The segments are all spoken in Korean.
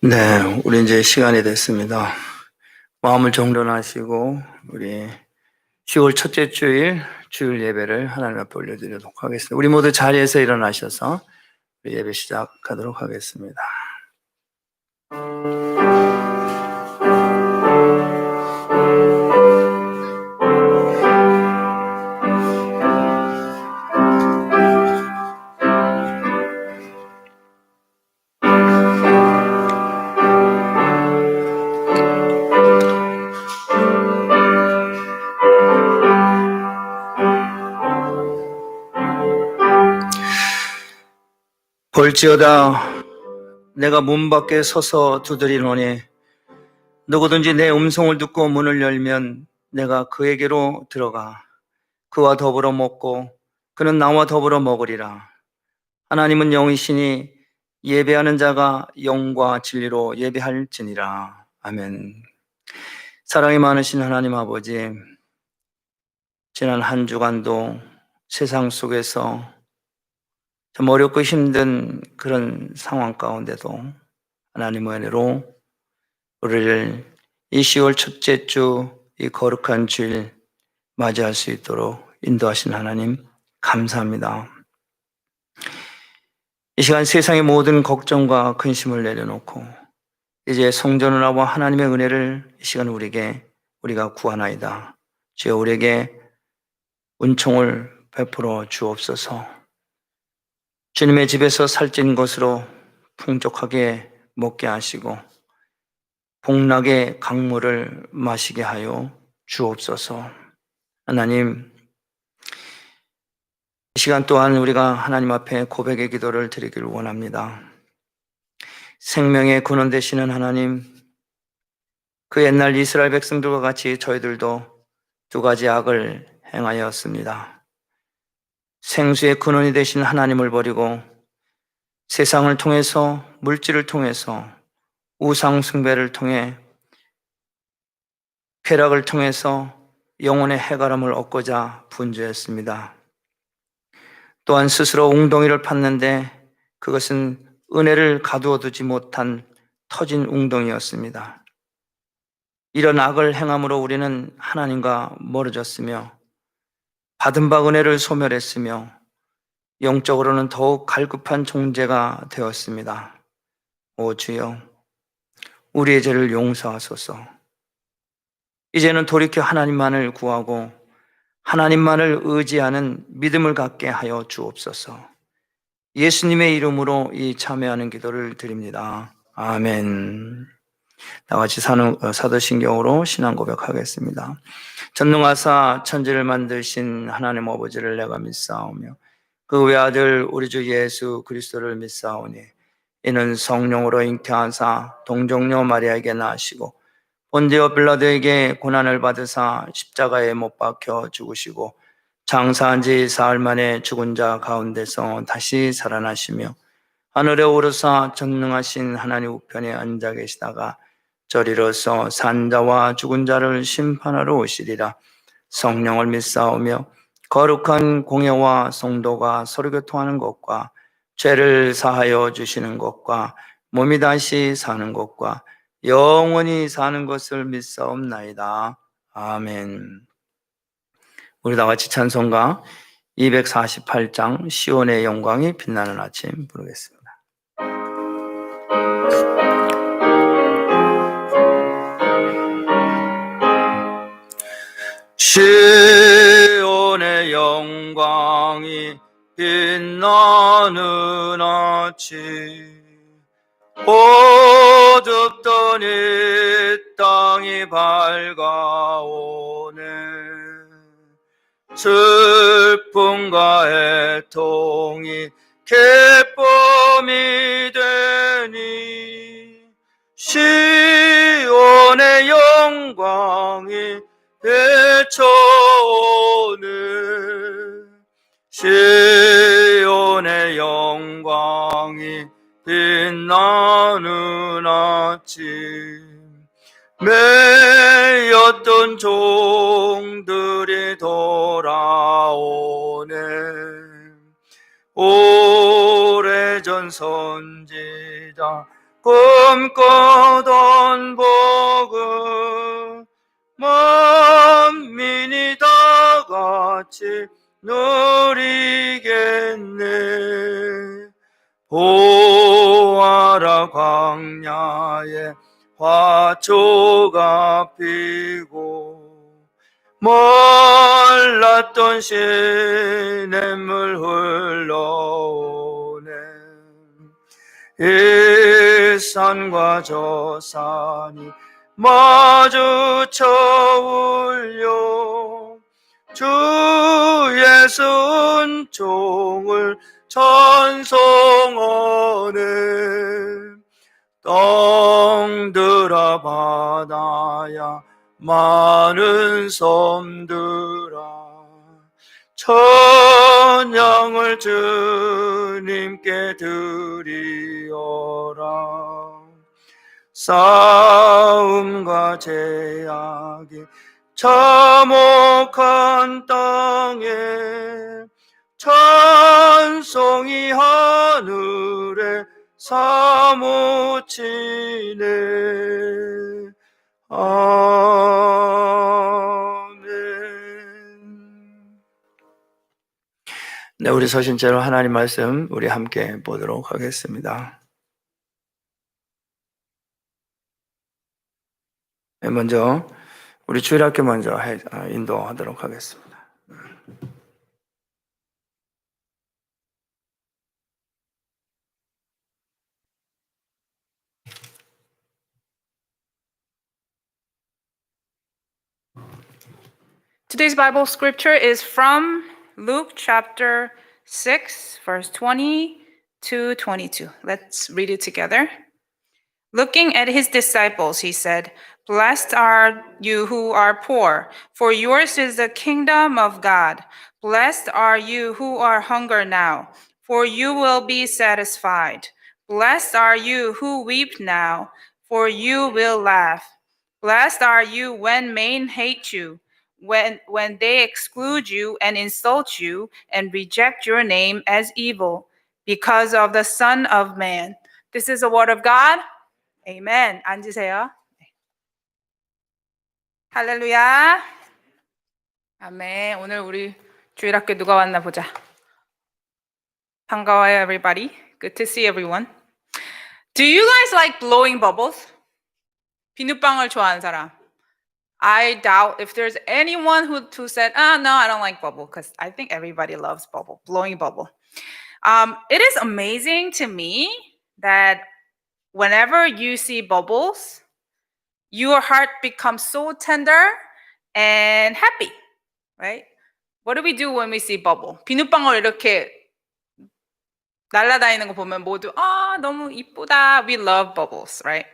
네, 우리 이제 시간이 됐습니다. 마음을 정돈하시고 우리 10월 첫째 주일 예배를 하나님 앞에 올려드리도록 하겠습니다. 우리 모두 자리에서 일어나셔서 우리 예배 시작하도록 하겠습니다. 볼지어다 내가 문 밖에 서서 두드리노니 누구든지 내 음성을 듣고 문을 열면 내가 그에게로 들어가 그와 더불어 먹고 그는 나와 더불어 먹으리라. 하나님은 영이시니 예배하는 자가 영과 진리로 예배할지니라. 아멘. 사랑이 많으신 하나님 아버지, 지난 한 주간도 세상 속에서 참 어렵고 힘든 그런 상황 가운데도 하나님의 은혜로 우리를 이 10월 첫째 주 이 거룩한 주일 맞이할 수 있도록 인도하신 하나님 감사합니다. 이 시간 세상의 모든 걱정과 근심을 내려놓고 이제 성전을 하고 하나님의 은혜를 이 시간 우리가 구하나이다. 주여 우리에게 은총을 베풀어 주옵소서. 주님의 집에서 살찐 것으로 풍족하게 먹게 하시고 복락의 강물을 마시게 하여 주옵소서. 하나님, 이 시간 또한 우리가 하나님 앞에 고백의 기도를 드리기를 원합니다. 생명의 근원 되시는 하나님, 그 옛날 이스라엘 백성들과 같이 저희들도 두 가지 악을 행하였습니다. 생수의 근원이 되신 하나님을 버리고 세상을 통해서, 물질을 통해서, 우상 숭배를 통해, 쾌락을 통해서 영혼의 해가름을 얻고자 분주했습니다. 또한 스스로 웅덩이를 팠는데 그것은 은혜를 가두어 두지 못한 터진 웅덩이였습니다. 이런 악을 행함으로 우리는 하나님과 멀어졌으며 받은 바 은혜를 소멸했으며 영적으로는 더욱 갈급한 존재가 되었습니다. 오 주여, 우리의 죄를 용서하소서. 이제는 돌이켜 하나님만을 구하고 하나님만을 의지하는 믿음을 갖게 하여 주옵소서. 예수님의 이름으로 이 참여하는 기도를 드립니다. 아멘. 나같이 사도신경으로 신앙 고백하겠습니다. 전능하사 천지를 만드신 하나님 아버지를 내가 믿사오며 그 외아들 우리 주 예수 그리스도를 믿사오니 이는 성령으로 잉태하사 동정녀 마리아에게 나시고 본디오 빌라도에게 고난을 받으사 십자가에 못 박혀 죽으시고 장사한 지 사흘 만에 죽은 자 가운데서 다시 살아나시며 하늘에 오르사 전능하신 하나님 우편에 앉아 계시다가 저리로서 산자와 죽은 자를 심판하러 오시리라. 성령을 믿사오며 거룩한 공예와 성도가 서로 교통하는 것과 죄를 사하여 주시는 것과 몸이 다시 사는 것과 영원히 사는 것을 믿사옵나이다. 아멘. 우리 다 같이 찬송가 248장 시온의 영광이 빛나는 아침 부르겠습니다. 시온의 영광이 빛나는 아침 어둡던 이 땅이 밝아오네. 슬픔과 애통이 기쁨이 되니 시온의 영광이 비춰오네. 시온의 영광이 빛나는 아침 매였던 종들이 돌아오네. 오래전 선지자 꿈꾸던 복음 만민이 다 같이 누리겠네. 보아라 광야에 화초가 피고 몰랐던 시냇물 흘러오네. 이 산과 저 산이 마주쳐 울려 주 예수 은총을 찬송하네. 땅들아 바다야 많은 섬들아 찬양을 주님께 드리어라. 싸움과 제약이 참혹한 땅에 찬송이 하늘에 사무치네. 아멘. 네, 우리 서신체로 하나님 말씀 우리 함께 보도록 하겠습니다. 네, 먼저 우리 주일학교 먼저 인도하도록 하겠습니다. Today's Bible scripture is from Luke chapter 6, verse 20 to 22. Let's read it together. Looking at his disciples, he said, "Blessed are you who are poor, for yours is the kingdom of God. Blessed are you who are hungry now, for you will be satisfied. Blessed are you who weep now, for you will laugh. Blessed are you when men hate you, when they exclude you and insult you and reject your name as evil, because of the Son of Man." This is the word of God. 아멘. 앉으세요. 할렐루야. 아멘. 오늘 우리 주일학교 누가 왔나 보자. 반가워요, everybody. Good to see everyone. Do you guys like blowing bubbles? 비눗방울 좋아하는 사람. I doubt if there's anyone who said, no, I don't like bubble, because I think everybody loves bubble, blowing bubble. It is amazing to me that whenever you see bubbles, your heart becomes so tender and happy, right? What do we do when we see bubble? 비눗방울 이렇게 날아다니는 거 보면 모두 너무 이쁘다. We love bubbles, right?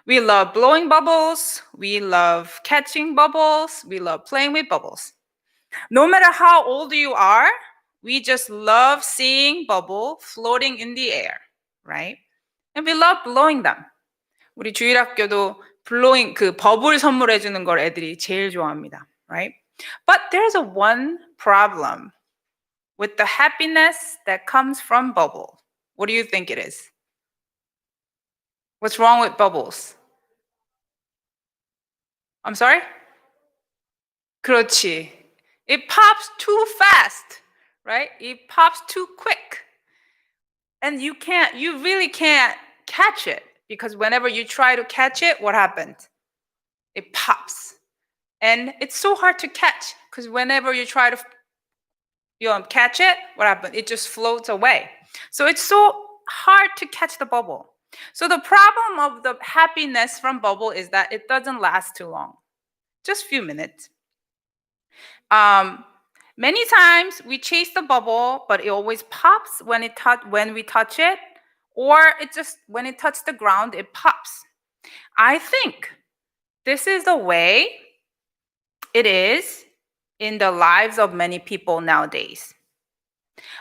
We love blowing bubbles. We love catching bubbles. We love playing with bubbles. No matter how old you are, we just love seeing bubble floating in the air, right? And we love blowing them. 우리 주일학교도 blowing 버블 선물해 주는 걸 애들이 제일 좋아합니다, right? But there's one problem with the happiness that comes from bubble. What do you think it is? What's wrong with bubbles? I'm sorry? 그렇지. It pops too fast, right? It pops too quick. And you really can't catch it, because whenever you try to catch it, what happens? It pops. And it's so hard to catch, because whenever you try to catch it, what happens? It just floats away. So it's so hard to catch the bubble. So the problem of the happiness from bubble is that it doesn't last too long, just a few minutes. Many times we chase the bubble, but it always pops when we touch it, or it just when it touches the ground, it pops. I think this is the way it is in the lives of many people nowadays.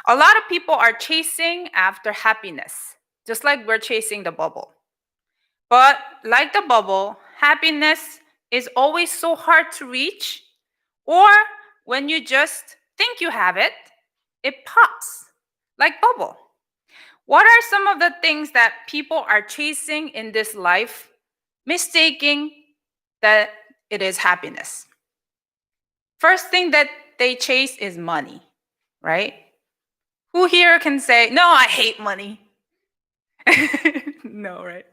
A lot of people are chasing after happiness, just like we're chasing the bubble. But like the bubble, happiness is always so hard to reach, or when you just think you have it, it pops like bubble. What are some of the things that people are chasing in this life, mistaking that it is happiness? First thing that they chase is money, right? Who here can say, no, I hate money? No, right?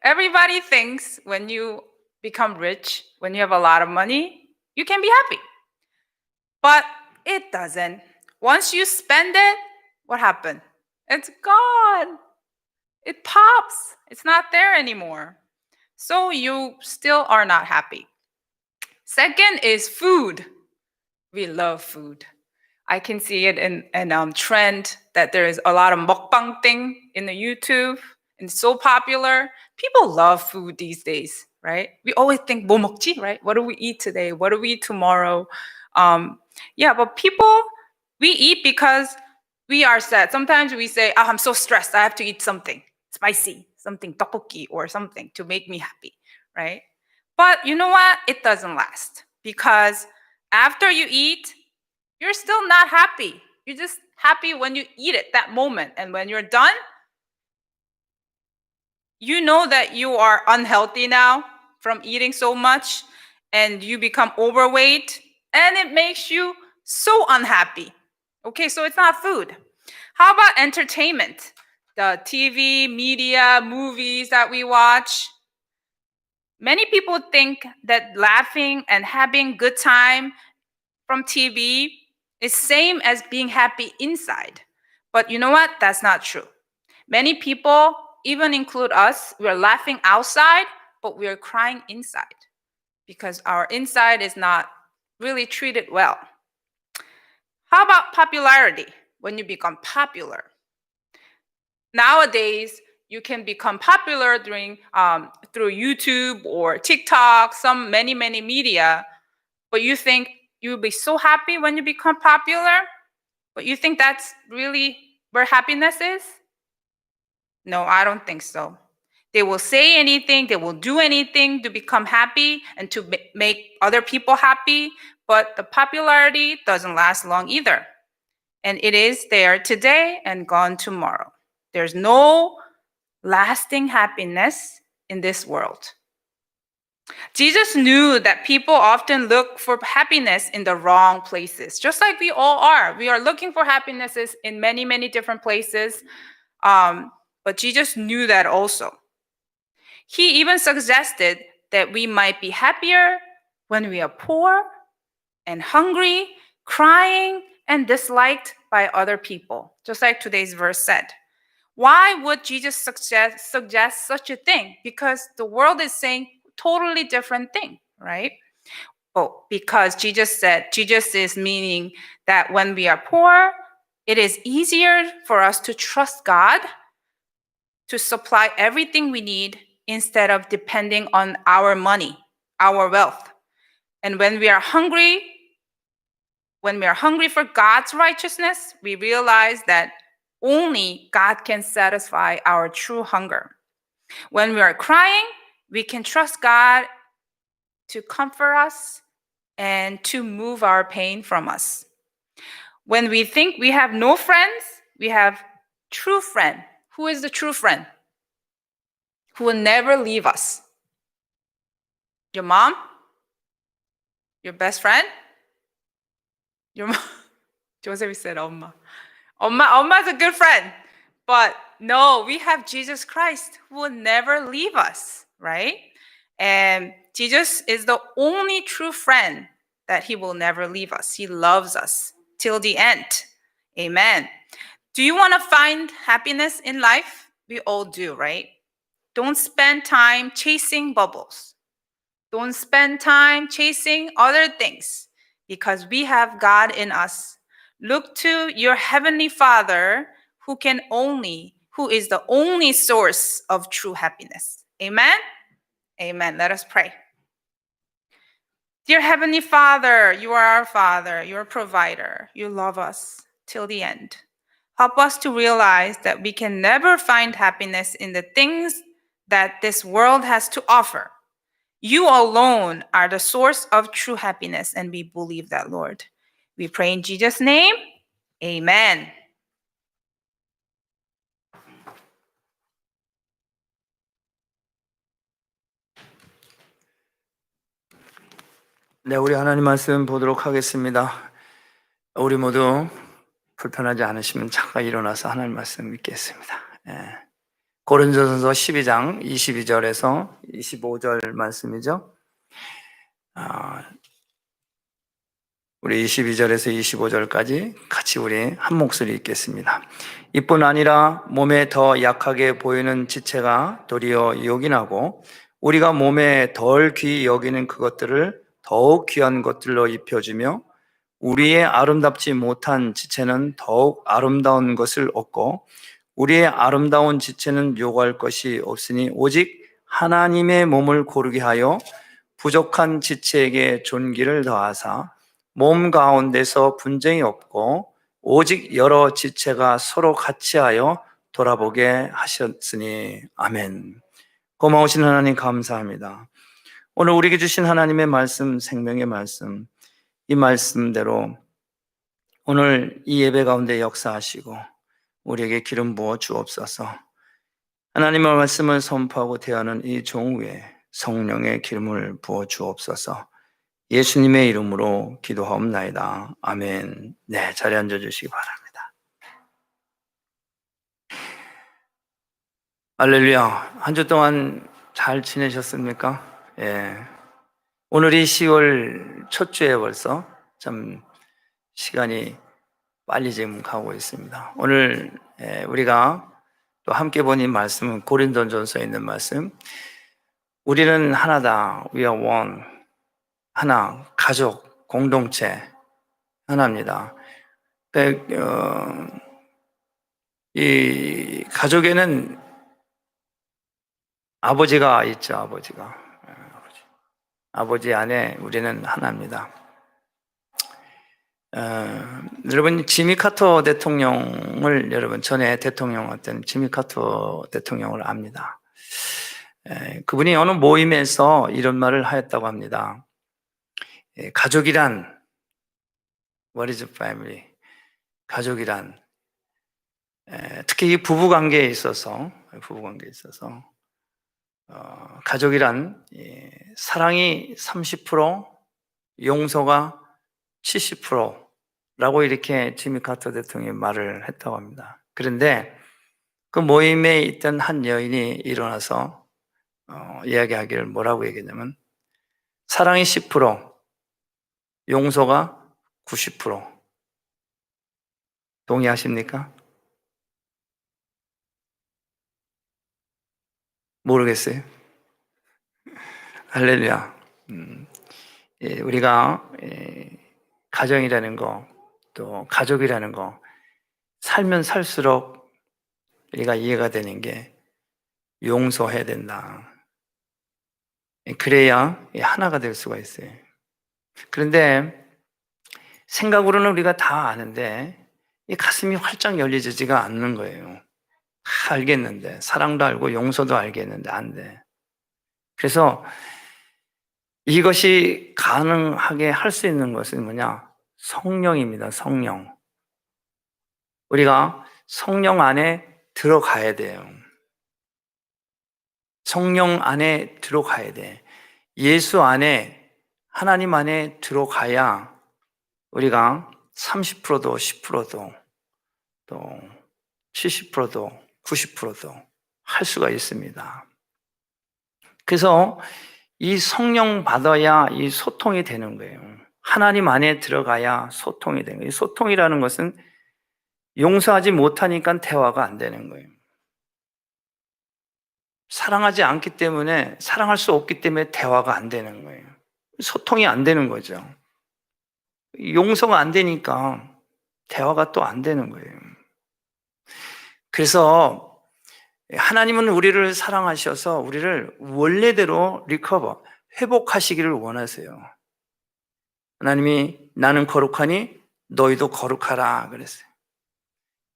Everybody thinks when you become rich, when you have a lot of money, you can be happy. But it doesn't. Once you spend it, what happened? It's gone. It pops. It's not there anymore. So you still are not happy. Second is food. We love food. I can see it in trend that there is a lot of mukbang thing in the YouTube, and it's so popular. People love food these days, right? We always think 뭐 먹지, right? What do we eat today? What do we eat tomorrow? Yeah, but people, we eat because we are sad. Sometimes we say, oh, I'm so stressed. I have to eat something spicy, something tteokbokki or something to make me happy, right? But you know what? It doesn't last because after you eat, you're still not happy. You're just happy when you eat it that moment. And when you're done, you know that you are unhealthy now from eating so much and you become overweight and it makes you so unhappy. Okay, so it's not food. How about entertainment? The TV, media, movies that we watch. Many people think that laughing and having good time from TV is same as being happy inside. But you know what? That's not true. Many people, even include us, we're laughing outside, but we're crying inside because our inside is not really treated well. How about popularity? When you become popular. Nowadays, you can become popular through YouTube or TikTok, many media, but you think you'll be so happy when you become popular, but you think that's really where happiness is? No, I don't think so. They will say anything, they will do anything to become happy and to make other people happy, but the popularity doesn't last long either. And it is there today and gone tomorrow. There's no lasting happiness in this world. Jesus knew that people often look for happiness in the wrong places, just like we all are. We are looking for happinesses in many different places, but Jesus knew that also. He even suggested that we might be happier when we are poor and hungry, crying, and disliked by other people, just like today's verse said. Why would Jesus suggest such a thing? Because the world is saying totally different thing, right? Oh, because Jesus is meaning that when we are poor, it is easier for us to trust God to supply everything we need instead of depending on our money, our wealth. And when we are hungry for God's righteousness, we realize that only God can satisfy our true hunger. When we are crying, we can trust God to comfort us and to move our pain from us. When we think we have no friends, we have true friend. Who is the true friend? Who will never leave us? Your mom? Your best friend? Your mom? Joseph said Oma. Oma is a good friend. But no, we have Jesus Christ who will never leave us, right? And Jesus is the only true friend that he will never leave us. He loves us till the end. Amen. Do you want to find happiness in life? We all do, right? Don't spend time chasing bubbles. Don't spend time chasing other things because we have God in us. Look to your heavenly Father who is the only source of true happiness. Amen? Amen. Let us pray. Dear Heavenly Father, you are our Father, you're a provider. You love us till the end. Help us to realize that we can never find happiness in the things that this world has to offer. You alone are the source of true happiness, and we believe that, Lord. We pray in Jesus' name. Amen. 네, 우리 하나님 말씀 보도록 하겠습니다. 우리 모두 불편하지 않으시면 잠깐 일어나서 하나님 말씀 읽겠습니다. 고린도전서 12장 22절에서 25절 말씀이죠. 우리 22절에서 25절까지 같이 우리 한 목소리 읽겠습니다. 이뿐 아니라 몸에 더 약하게 보이는 지체가 도리어 요긴하고 우리가 몸에 덜 귀히 여기는 그것들을 더욱 귀한 것들로 입혀주며 우리의 아름답지 못한 지체는 더욱 아름다운 것을 얻고 우리의 아름다운 지체는 요구할 것이 없으니 오직 하나님의 몸을 고르게 하여 부족한 지체에게 존귀를 더하사 몸 가운데서 분쟁이 없고 오직 여러 지체가 서로 같이하여 돌아보게 하셨으니 아멘. 고마우신 하나님 감사합니다. 오늘 우리에게 주신 하나님의 말씀, 생명의 말씀, 이 말씀대로 오늘 이 예배 가운데 역사하시고 우리에게 기름 부어 주옵소서. 하나님의 말씀을 선포하고 대하는 이 종후에 성령의 기름을 부어 주옵소서. 예수님의 이름으로 기도하옵나이다. 아멘. 네, 자리에 앉아주시기 바랍니다. 할렐루야. 한 주 동안 잘 지내셨습니까? 예. 오늘이 10월 첫 주에 벌써 참 시간이 빨리 지금 가고 있습니다. 오늘 우리가 또 함께 본 이 말씀은 고린도전서에 있는 말씀. 우리는 하나다. We are one. 하나, 가족, 공동체 하나입니다. 이 가족에는 아버지가 있죠. 아버지 안에 우리는 하나입니다. 여러분 지미 카터 대통령을 여러분 전에 대통령이었던 지미 카터 대통령을 압니다. 그분이 어느 모임에서 이런 말을 하였다고 합니다. 가족이란 What is family? 가족이란 특히 이 부부관계에 있어서 가족이란 사랑이 30%, 용서가 70%라고 이렇게 지미 카터 대통령이 말을 했다고 합니다. 그런데 그 모임에 있던 한 여인이 일어나서 이야기하기를 뭐라고 얘기했냐면 사랑이 10%, 용서가 90%. 동의하십니까? 모르겠어요. 할렐루야. 우리가 가정이라는 거, 또 가족이라는 거 살면 살수록 우리가 이해가 되는 게 용서해야 된다. 그래야 하나가 될 수가 있어요. 그런데 생각으로는 우리가 다 아는데 이 가슴이 활짝 열리지가 않는 거예요. 다 알겠는데, 사랑도 알고 용서도 알겠는데 안 돼. 그래서 이것이 가능하게 할 수 있는 것은 뭐냐? 성령입니다. 성령. 우리가 성령 안에 들어가야 돼요. 성령 안에 들어가야 돼. 예수 안에, 하나님 안에 들어가야 우리가 30%도 10%도 또 70%도 90%도 할 수가 있습니다. 그래서 이 성령 받아야 이 소통이 되는 거예요. 하나님 안에 들어가야 소통이 되는 거예요. 이 소통이라는 것은 용서하지 못하니까 대화가 안 되는 거예요. 사랑하지 않기 때문에, 사랑할 수 없기 때문에 대화가 안 되는 거예요. 소통이 안 되는 거죠. 용서가 안 되니까 대화가 또 안 되는 거예요. 그래서 하나님은 우리를 사랑하셔서 우리를 원래대로 회복하시기를 원하세요. 하나님이 나는 거룩하니 너희도 거룩하라 그랬어요.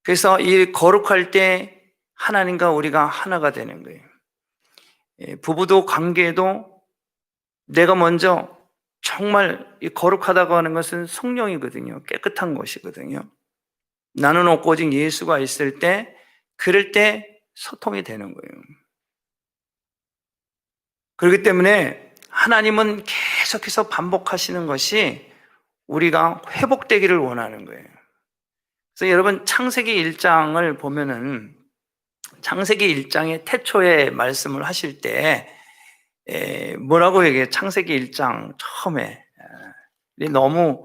그래서 이 거룩할 때 하나님과 우리가 하나가 되는 거예요. 부부도 관계에도 내가 먼저 정말 이 거룩하다고 하는 것은 성령이거든요. 깨끗한 것이거든요. 나는 없고 오직 예수가 있을 때, 그럴 때 소통이 되는 거예요. 그렇기 때문에 하나님은 계속해서 반복하시는 것이 우리가 회복되기를 원하는 거예요. 그래서 여러분 창세기 1장을 보면은 창세기 1장의 태초에 말씀을 하실 때 뭐라고 얘기해요? 창세기 1장 처음에 너무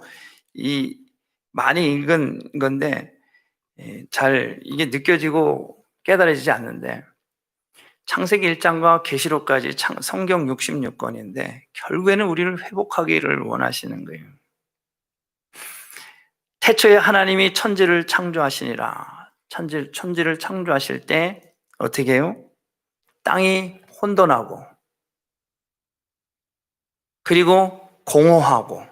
많이 읽은 건데 잘 이게 느껴지고 깨달아지지 않는데 창세기 1장과 계시록까지 성경 66권인데 결국에는 우리를 회복하기를 원하시는 거예요. 태초에 하나님이 천지를 창조하시니라. 천지를 창조하실 때 어떻게 해요? 땅이 혼돈하고 그리고 공허하고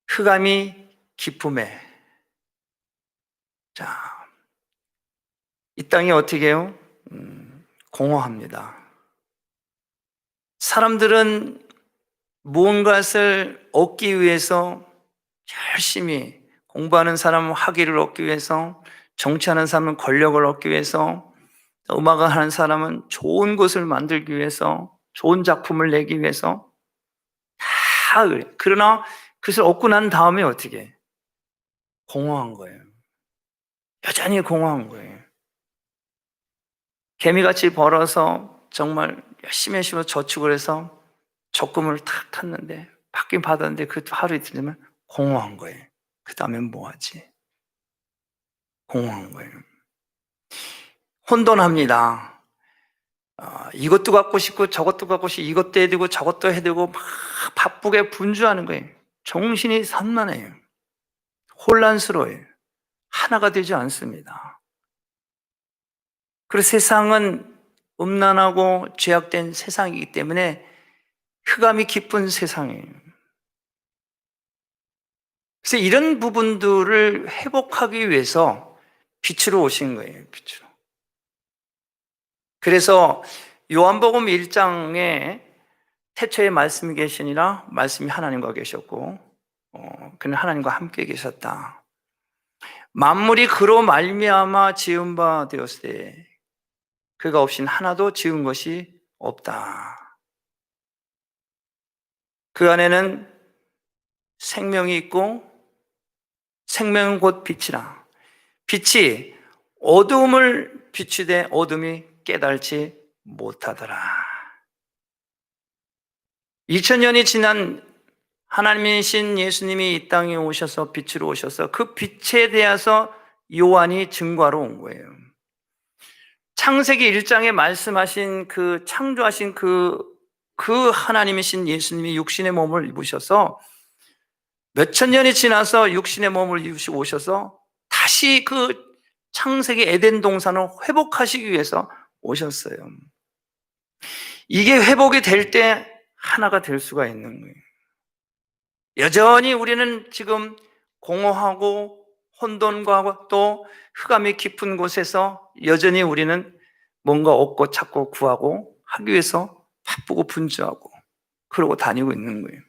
흑암이 깊음에 자, 이 땅이 어떻게 해요? 공허합니다. 사람들은 무언가를 얻기 위해서 열심히 공부하는 사람은 학위를 얻기 위해서, 정치하는 사람은 권력을 얻기 위해서, 음악을 하는 사람은 좋은 것을 만들기 위해서, 좋은 작품을 내기 위해서 다 그래. 그러나 그것을 얻고 난 다음에 어떻게 해? 공허한 거예요. 여전히 공허한 거예요. 개미같이 벌어서 정말 열심히 저축을 해서 적금을 탁 탔는데 받긴 받았는데 그 하루 이틀 되면 공허한 거예요. 그 다음엔 뭐 하지? 공허한 거예요. 혼돈합니다. 이것도 갖고 싶고 저것도 갖고 싶고 이것도 해야 되고 저것도 해야 되고 막 바쁘게 분주하는 거예요. 정신이 산만해요. 혼란스러워요. 하나가 되지 않습니다. 그래서 세상은 음란하고 죄악된 세상이기 때문에 흑암이 깊은 세상이에요. 그래서 이런 부분들을 회복하기 위해서 빛으로 오신 거예요. 빛으로. 그래서 요한복음 1장에 태초에 말씀이 계시니라 말씀이 하나님과 계셨고 그는 하나님과 함께 계셨다. 만물이 그로 말미암아 지은 바 되었을 때 그가 없인 하나도 지은 것이 없다. 그 안에는 생명이 있고 생명은 곧 빛이라. 빛이 어두움을 비추되 어둠이 깨달지 못하더라. 2000년이 지난 하나님이신 예수님이 이 땅에 오셔서 빛으로 오셔서 그 빛에 대해서 요한이 증거하러 온 거예요. 창세기 1장에 말씀하신 그 창조하신 그 하나님이신 예수님이 육신의 몸을 입으셔서 몇천 년이 지나서 육신의 몸을 입으시고 오셔서 다시 그 창세기 에덴 동산을 회복하시기 위해서 오셨어요. 이게 회복이 될 때 하나가 될 수가 있는 거예요. 여전히 우리는 지금 공허하고 혼돈과 또 흑암이 깊은 곳에서 여전히 우리는 뭔가 얻고 찾고 구하고 하기 위해서 바쁘고 분주하고 그러고 다니고 있는 거예요.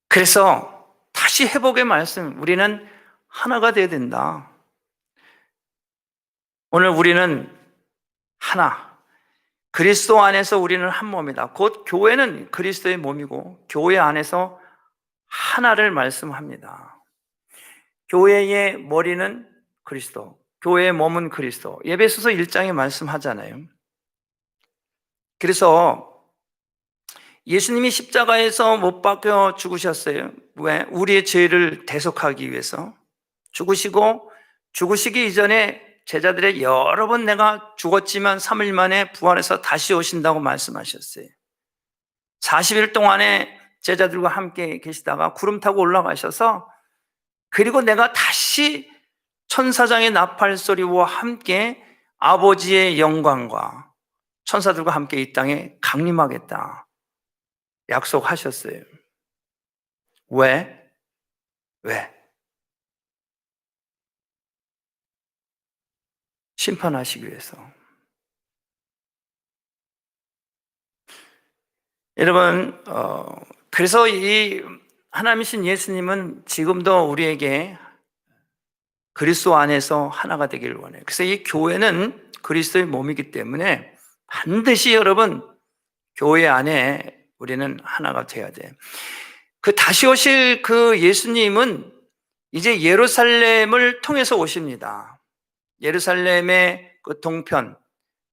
그래서 다시 회복의 말씀, 우리는 하나가 되어야 된다. 오늘 우리는 하나, 그리스도 안에서 우리는 한 몸이다. 곧 교회는 그리스도의 몸이고 교회 안에서 하나를 말씀합니다. 교회의 머리는 그리스도, 교회의 몸은 그리스도. 에베소서 1장에 말씀하잖아요. 그래서 예수님이 십자가에서 못 박혀 죽으셨어요. 왜? 우리의 죄를 대속하기 위해서 죽으시고 죽으시기 이전에 제자들의 여러 번 내가 죽었지만 3일 만에 부활해서 다시 오신다고 말씀하셨어요. 40일 동안에 제자들과 함께 계시다가 구름 타고 올라가셔서 그리고 내가 다시 천사장의 나팔 소리와 함께 아버지의 영광과 천사들과 함께 이 땅에 강림하겠다 약속하셨어요. 왜? 심판하시기 위해서. 여러분, 그래서 이 하나님이신 예수님은 지금도 우리에게 그리스도 안에서 하나가 되기를 원해요. 그래서 이 교회는 그리스도의 몸이기 때문에 반드시 여러분 교회 안에 우리는 하나가 돼야 돼. 그 다시 오실 그 예수님은 이제 예루살렘을 통해서 오십니다. 예루살렘의 그 동편,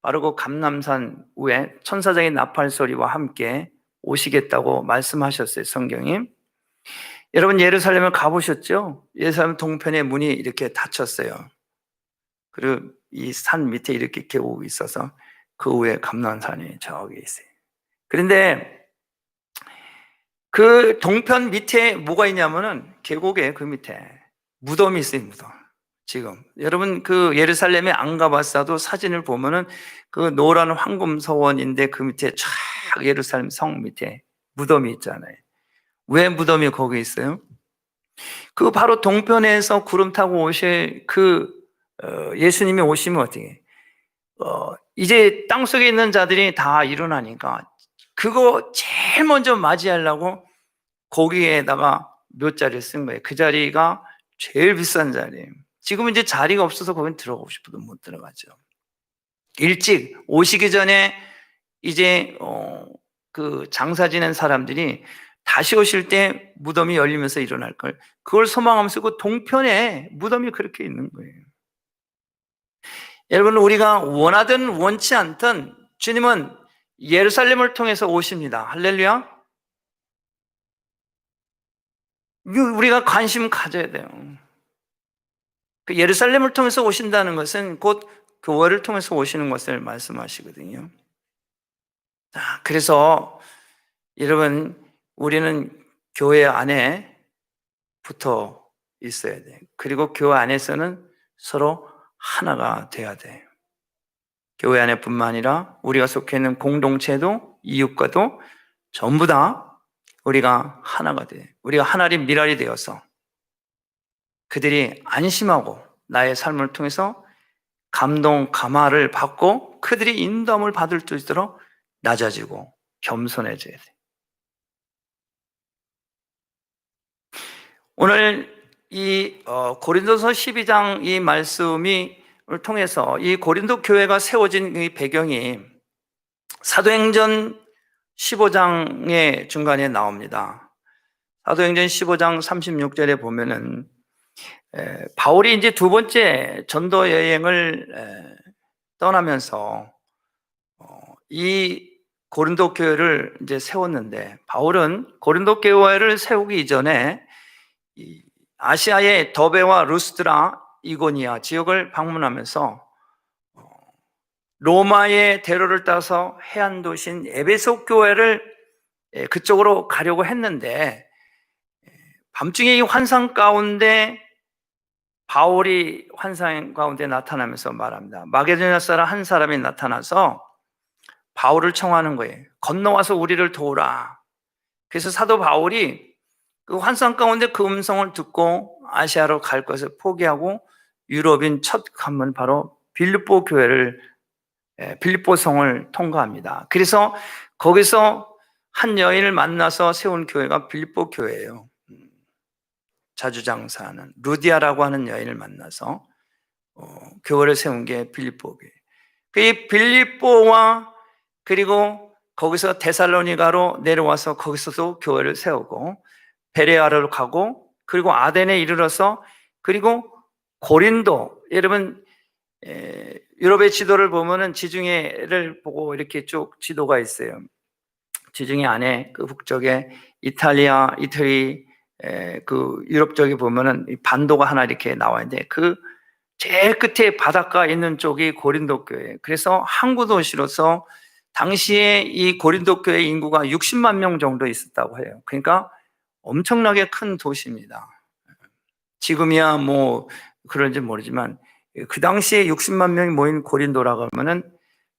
바로 그 감람산 위에 천사장의 나팔 소리와 함께 오시겠다고 말씀하셨어요, 성경이. 여러분, 예루살렘을 가보셨죠? 예루살렘 동편의 문이 이렇게 닫혔어요. 그리고 이 산 밑에 이렇게 계곡이 있어서 그 위에 감람산이 저기 있어요. 그런데 그 동편 밑에 뭐가 있냐면은 계곡의 그 밑에 무덤이 있어요, 무덤. 지금 여러분 그 예루살렘에 안 가봤어도 사진을 보면은 그 노란 황금 서원인데 그 밑에 쫙 예루살렘 성 밑에 무덤이 있잖아요. 왜 무덤이 거기 있어요? 그 바로 동편에서 구름 타고 오실 그 예수님이 오시면 어떻게? 이제 땅 속에 있는 자들이 다 일어나니까 그거 제일 먼저 맞이하려고 거기에다가 몇 자리를 쓴 거예요. 그 자리가 제일 비싼 자리예요. 지금은 이제 자리가 없어서 거긴 들어가고 싶어도 못 들어가죠. 일찍 오시기 전에 이제 그 장사 지낸 사람들이 다시 오실 때 무덤이 열리면서 일어날 걸, 그걸 소망하면서 그 동편에 무덤이 그렇게 있는 거예요. 여러분, 우리가 원하든 원치 않든 주님은 예루살렘을 통해서 오십니다. 할렐루야. 우리가 관심 가져야 돼요. 그 예루살렘을 통해서 오신다는 것은 곧 교회를 통해서 오시는 것을 말씀하시거든요. 자, 그래서 여러분, 우리는 교회 안에 붙어 있어야 돼요. 그리고 교회 안에서는 서로 하나가 돼야 돼요. 교회 안에뿐만 아니라 우리가 속해 있는 공동체도 이웃과도 전부 다 우리가 하나가 돼요. 우리가 하나의 미랄이 되어서 그들이 안심하고 나의 삶을 통해서 감동, 감화를 받고 그들이 인도함을 받을 수 있도록 낮아지고 겸손해져야 돼. 오늘 이 고린도서 12장 이 말씀을 통해서 이 고린도 교회가 세워진 이 배경이 사도행전 15장의 중간에 나옵니다. 사도행전 15장 36절에 보면은 바울이 이제 두 번째 전도 여행을 떠나면서 이 고린도 교회를 이제 세웠는데, 바울은 고린도 교회를 세우기 이전에 이 아시아의 더베와 루스드라, 이고니아 지역을 방문하면서 로마의 대로를 따서 해안 도시인 에베소 교회를 그쪽으로 가려고 했는데, 밤중에 이 환상 가운데 바울이 환상 가운데 나타나면서 말합니다. 마게도냐 사람 한 사람이 나타나서 바울을 청하는 거예요. 건너와서 우리를 도우라. 그래서 사도 바울이 그 환상 가운데 그 음성을 듣고 아시아로 갈 것을 포기하고 유럽인 첫 관문 바로 빌립보 교회를, 빌립보 성을 통과합니다. 그래서 거기서 한 여인을 만나서 세운 교회가 빌립보 교회예요. 자주장사하는 루디아라고 하는 여인을 만나서 교회를 세운 게 빌립보 교회. 그 빌립보와 그리고 거기서 데살로니가로 내려와서 거기서도 교회를 세우고 베레아로 가고 그리고 아덴에 이르러서 그리고 고린도, 여러분 유럽의 지도를 보면은 지중해를 보고 이렇게 쭉 지도가 있어요. 지중해 안에 그 북쪽에 이탈리아, 이태리, 그 유럽 쪽에 보면은 반도가 하나 이렇게 나와 있는데 그 제일 끝에 바닷가 있는 쪽이 고린도 교회. 그래서 항구 도시로서 당시에 이 고린도 교회 인구가 60만 명 정도 있었다고 해요. 그러니까 엄청나게 큰 도시입니다. 지금이야 뭐 그런지 모르지만 그 당시에 60만 명이 모인 고린도라고 하면은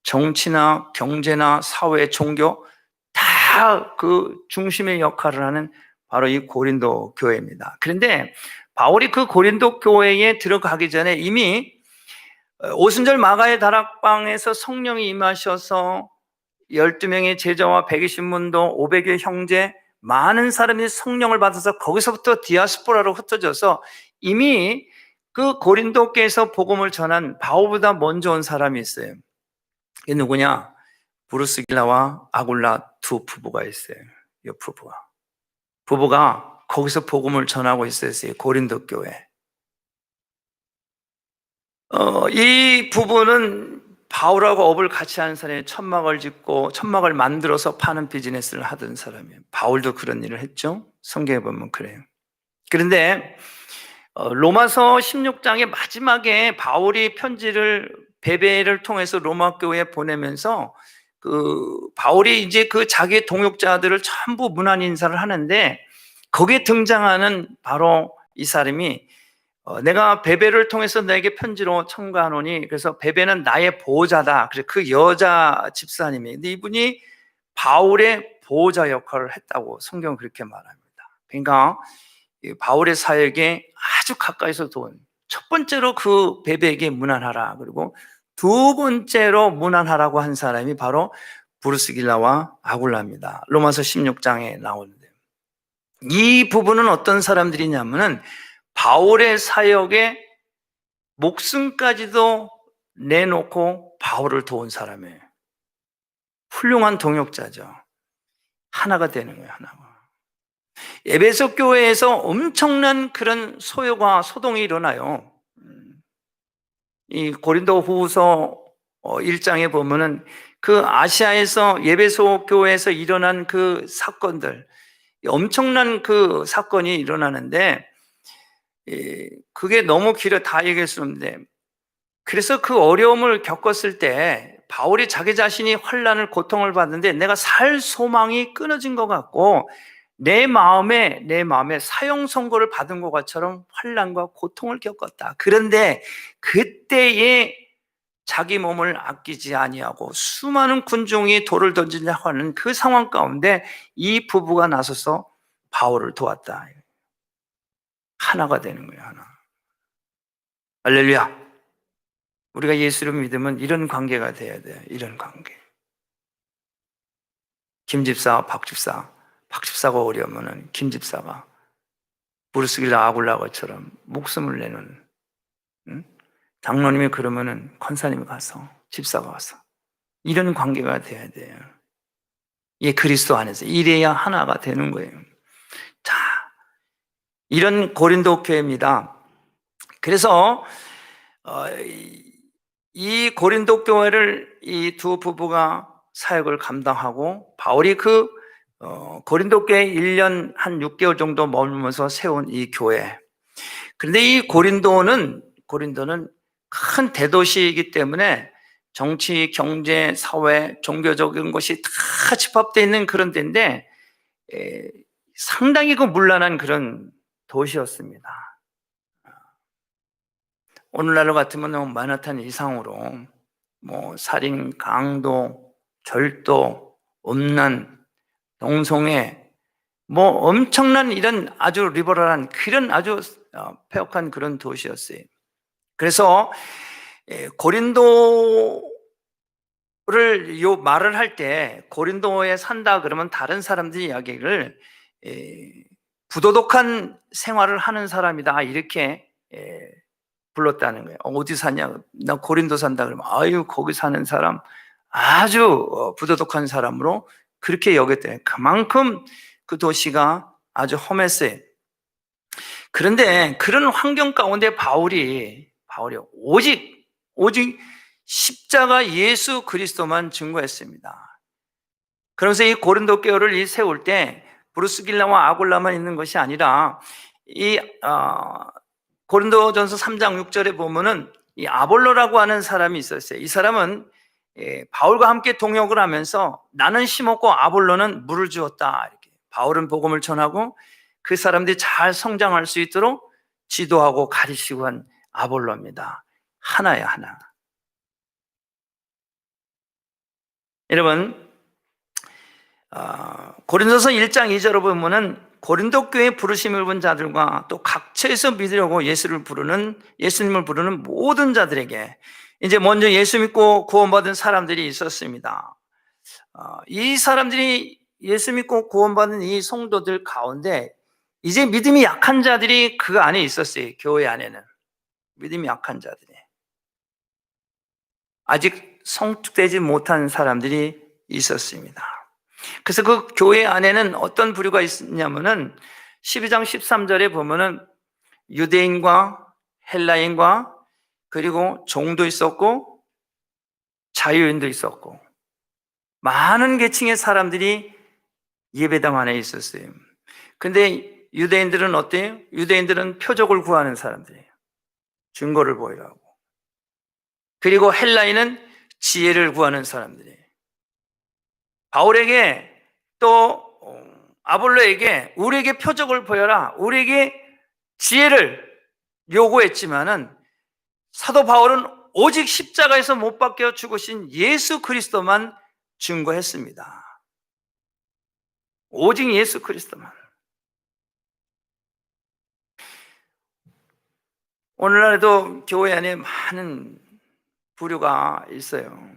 정치나 경제나 사회, 종교 다 그 중심의 역할을 하는 바로 이 고린도 교회입니다. 그런데 바울이 그 고린도 교회에 들어가기 전에 이미 오순절 마가의 다락방에서 성령이 임하셔서 12명의 제자와 120문도 500의 형제 많은 사람이 성령을 받아서 거기서부터 디아스포라로 흩어져서 이미 그 고린도 교회에서 복음을 전한 바울보다 먼저 온 사람이 있어요. 이게 누구냐? 브루스길라와 아굴라 두 부부가 있어요. 이 부부가 거기서 복음을 전하고 있었어요. 고린도 교회. 이 부부는 바울하고 업을 같이 하는 사람이 천막을 짓고 천막을 만들어서 파는 비즈니스를 하던 사람이에요. 바울도 그런 일을 했죠. 성경에 보면 그래요. 그런데 로마서 16장의 마지막에 바울이 편지를 베베를 통해서 로마 교회에 보내면서 바울이 이제 자기의 동역자들을 전부 문안 인사를 하는데 거기에 등장하는 바로 이 사람이 내가 베베를 통해서 내게 편지로 청구하노니, 그래서 베베는 나의 보호자다. 그래서 그 여자 집사님이, 근데 이분이 바울의 보호자 역할을 했다고 성경은 그렇게 말합니다. 그러니까 바울의 사역에 아주 가까이서 도운, 첫 번째로 그 베베에게 문안하라, 그리고 두 번째로 문안하라고 한 사람이 바로 브루스길라와 아굴라입니다. 로마서 16장에 나오는데, 이 부분은 어떤 사람들이냐면은 바울의 사역에 목숨까지도 내놓고 바울을 도운 사람이에요. 훌륭한 동역자죠. 하나가 되는 거예요, 하나가. 에베소 교회에서 엄청난 그런 소요가 소동이 일어나요. 이 고린도 후서 1장에 보면은 그 아시아에서 에베소 교회에서 일어난 그 사건들, 엄청난 그 사건이 일어나는데, 그게 너무 길어 다 얘기할 수 없는데, 그래서 그 어려움을 겪었을 때 바울이 자기 자신이 환난을, 고통을 받는데 내가 살 소망이 끊어진 것 같고 내 마음에 사형 선고를 받은 것처럼 환난과 고통을 겪었다. 그런데 그때에 자기 몸을 아끼지 아니하고 수많은 군중이 돌을 던지려고 하는 그 상황 가운데 이 부부가 나서서 바울을 도왔다. 하나가 되는 거예요, 하나. 할렐루야. 우리가 예수를 믿으면 이런 관계가 돼야 돼요. 이런 관계. 김 집사와 박 집사가 어려우면 김 집사가 브루스길라 아굴라처럼 목숨을 내는, 장로님이 그러면은 권사님이 가서, 집사가 와서, 이런 관계가 돼야 돼요. 이게 그리스도 안에서 이래야 하나가 되는 거예요. 자, 이런 고린도 교회입니다. 그래서 이 고린도 교회를 이 두 부부가 사역을 감당하고 바울이 고린도 교회에 1년 한 6개월 정도 머물면서 세운 이 교회. 그런데 이 고린도는 큰 대도시이기 때문에 정치, 경제, 사회, 종교적인 것이 다 집합되어 있는 그런 데인데 상당히 문란한 그런 도시였습니다. 오늘날로 같으면 마나탄 이상으로 살인, 강도, 절도, 음란, 동성애, 엄청난 이런 아주 리버럴한 그런 아주 폐역한 그런 도시였어요. 그래서 고린도를 말을 할 때 고린도에 산다 그러면 다른 사람들이 이야기를 부도덕한 생활을 하는 사람이다 이렇게 불렀다는 거예요. 어디 사냐? 나 고린도 산다 그러면 아유 거기 사는 사람 아주 부도덕한 사람으로 그렇게 여겼대요. 그만큼 그 도시가 아주 험했어요. 그런데 그런 환경 가운데 바울이 오직 십자가 예수 그리스도만 증거했습니다. 그래서 이 고린도 교회를 세울 때 브루스길라와 아굴라만 있는 것이 아니라 이 고린도전서 3장 6절에 보면은 이 아볼로라고 하는 사람이 있었어요. 이 사람은 바울과 함께 동역을 하면서 나는 심었고 아볼로는 물을 주었다. 이렇게 바울은 복음을 전하고 그 사람들이 잘 성장할 수 있도록 지도하고 가르치고 한 아볼로입니다. 하나야, 하나. 여러분, 고린도서 1장 2절을 보면은 고린도 교회 부르심을 본 자들과 또 각처에서 믿으려고 예수님을 부르는 모든 자들에게 이제 먼저 예수 믿고 구원받은 사람들이 있었습니다. 이 사람들이 예수 믿고 구원받은 이 성도들 가운데 이제 믿음이 약한 자들이 그 안에 있었어요. 교회 안에는 믿음이 약한 자들이 아직 성숙되지 못한 사람들이 있었습니다. 그래서 그 교회 안에는 어떤 부류가 있냐면은 12장 13절에 보면은 유대인과 헬라인과 그리고 종도 있었고 자유인도 있었고 많은 계층의 사람들이 예배당 안에 있었어요. 근데 유대인들은 어때요? 유대인들은 표적을 구하는 사람들이에요. 증거를 보이라고. 그리고 헬라인은 지혜를 구하는 사람들이에요. 바울에게 또 아볼로에게 우리에게 표적을 보여라, 우리에게 지혜를 요구했지만은 사도 바울은 오직 십자가에서 못 박혀 죽으신 예수 그리스도만 증거했습니다. 오직 예수 그리스도만. 오늘날에도 교회 안에 많은 부류가 있어요.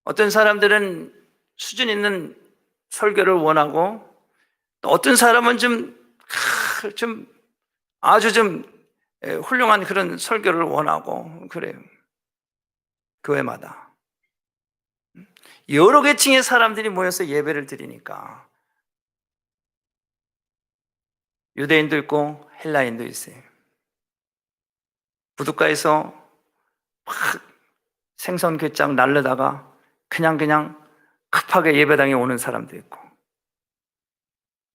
어떤 사람들은 수준 있는 설교를 원하고 또 어떤 사람은 아주 훌륭한 그런 설교를 원하고 그래요. 교회마다 여러 계층의 사람들이 모여서 예배를 드리니까 유대인도 있고 헬라인도 있어요. 부둣가에서 막 생선 게장 날르다가 그냥 급하게 예배당에 오는 사람도 있고,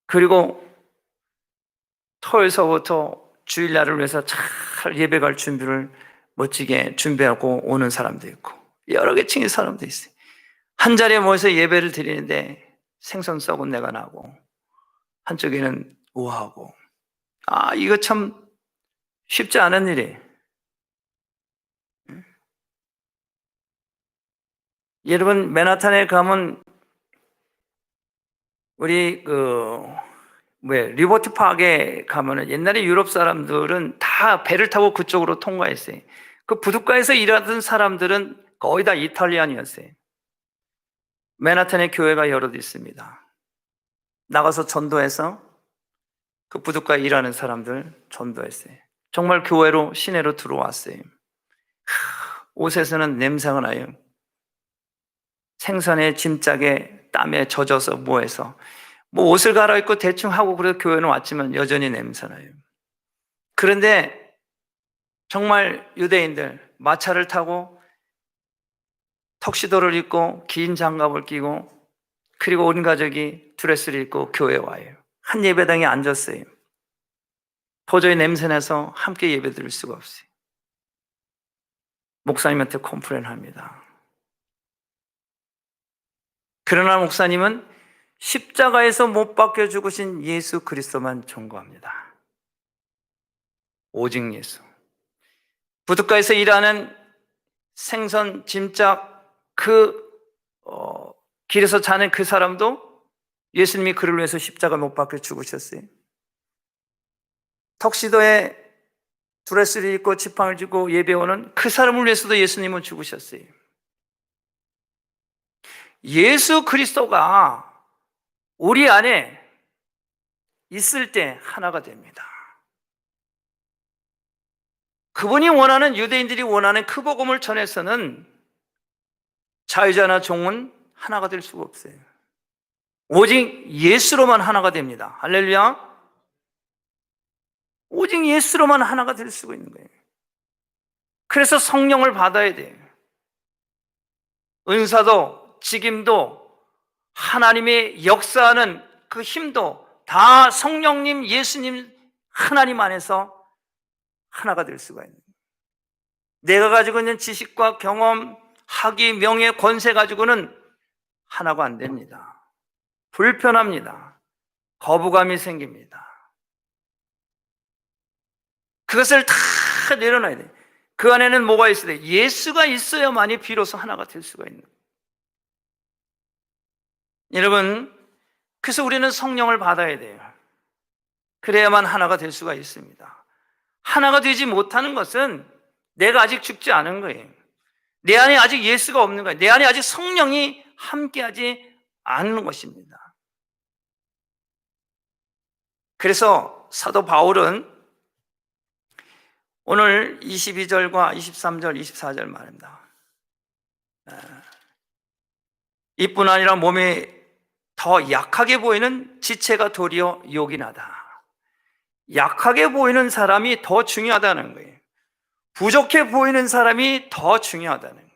그리고 토요일서부터 주일날을 위해서 잘 예배 갈 준비를 멋지게 준비하고 오는 사람도 있고 여러 계층의 사람도 있어요. 한 자리에 모여서 예배를 드리는데 생선 썩은 내가 나고 한쪽에는 우아하고, 이거 참 쉽지 않은 일이에요. 여러분 맨하탄에 가면 우리 리버티 파크에 가면은 옛날에 유럽 사람들은 다 배를 타고 그쪽으로 통과했어요. 그 부둣가에서 일하던 사람들은 거의 다 이탈리안이었어요. 맨하탄에 교회가 여럿 있습니다. 나가서 전도해서 그 부둣가에 일하는 사람들 전도했어요. 정말 교회로 시내로 들어왔어요. 옷에서는 냄새가 나요. 생선에 짐짝에 땀에 젖어서 뭐해서 옷을 갈아입고 대충 하고 그래서 교회는 왔지만 여전히 냄새나요. 그런데 정말 유대인들 마차를 타고 턱시도를 입고 긴 장갑을 끼고 그리고 온 가족이 드레스를 입고 교회에 와요. 한 예배당에 앉았어요. 도저히 냄새나서 함께 예배 드릴 수가 없어요. 목사님한테 컴플레인합니다. 그러나 목사님은 십자가에서 못 박혀 죽으신 예수 그리스도만 존고합니다. 오직 예수. 부둣가에서 일하는 생선 짐짝 길에서 자는 그 사람도 예수님이 그를 위해서 십자가 못 박혀 죽으셨어요. 턱시도에 드레스를 입고 지팡이를 쥐고 예배 오는 그 사람을 위해서도 예수님은 죽으셨어요. 예수 그리스도가 우리 안에 있을 때 하나가 됩니다. 그분이 원하는, 유대인들이 원하는 그 복음을 전해서는 자유자나 종은 하나가 될 수가 없어요. 오직 예수로만 하나가 됩니다. 할렐루야. 오직 예수로만 하나가 될 수가 있는 거예요. 그래서 성령을 받아야 돼요. 은사도 직임도 하나님의 역사하는 그 힘도 다 성령님, 예수님, 하나님 안에서 하나가 될 수가 있는 거예요. 내가 가지고 있는 지식과 경험, 학위, 명예, 권세 가지고는 하나가 안 됩니다. 불편합니다. 거부감이 생깁니다. 그것을 다 내려놔야 돼요. 그 안에는 뭐가 있어야 돼요? 예수가 있어야만이 비로소 하나가 될 수가 있는 거예요. 여러분, 그래서 우리는 성령을 받아야 돼요. 그래야만 하나가 될 수가 있습니다. 하나가 되지 못하는 것은 내가 아직 죽지 않은 거예요. 내 안에 아직 예수가 없는 거예요. 내 안에 아직 성령이 함께하지 않는 것입니다. 그래서 사도 바울은 오늘 22절과 23절, 24절 말입니다. 이뿐 아니라 몸에 더 약하게 보이는 지체가 도리어 요긴하다. 약하게 보이는 사람이 더 중요하다는 거예요. 부족해 보이는 사람이 더 중요하다는 거예요.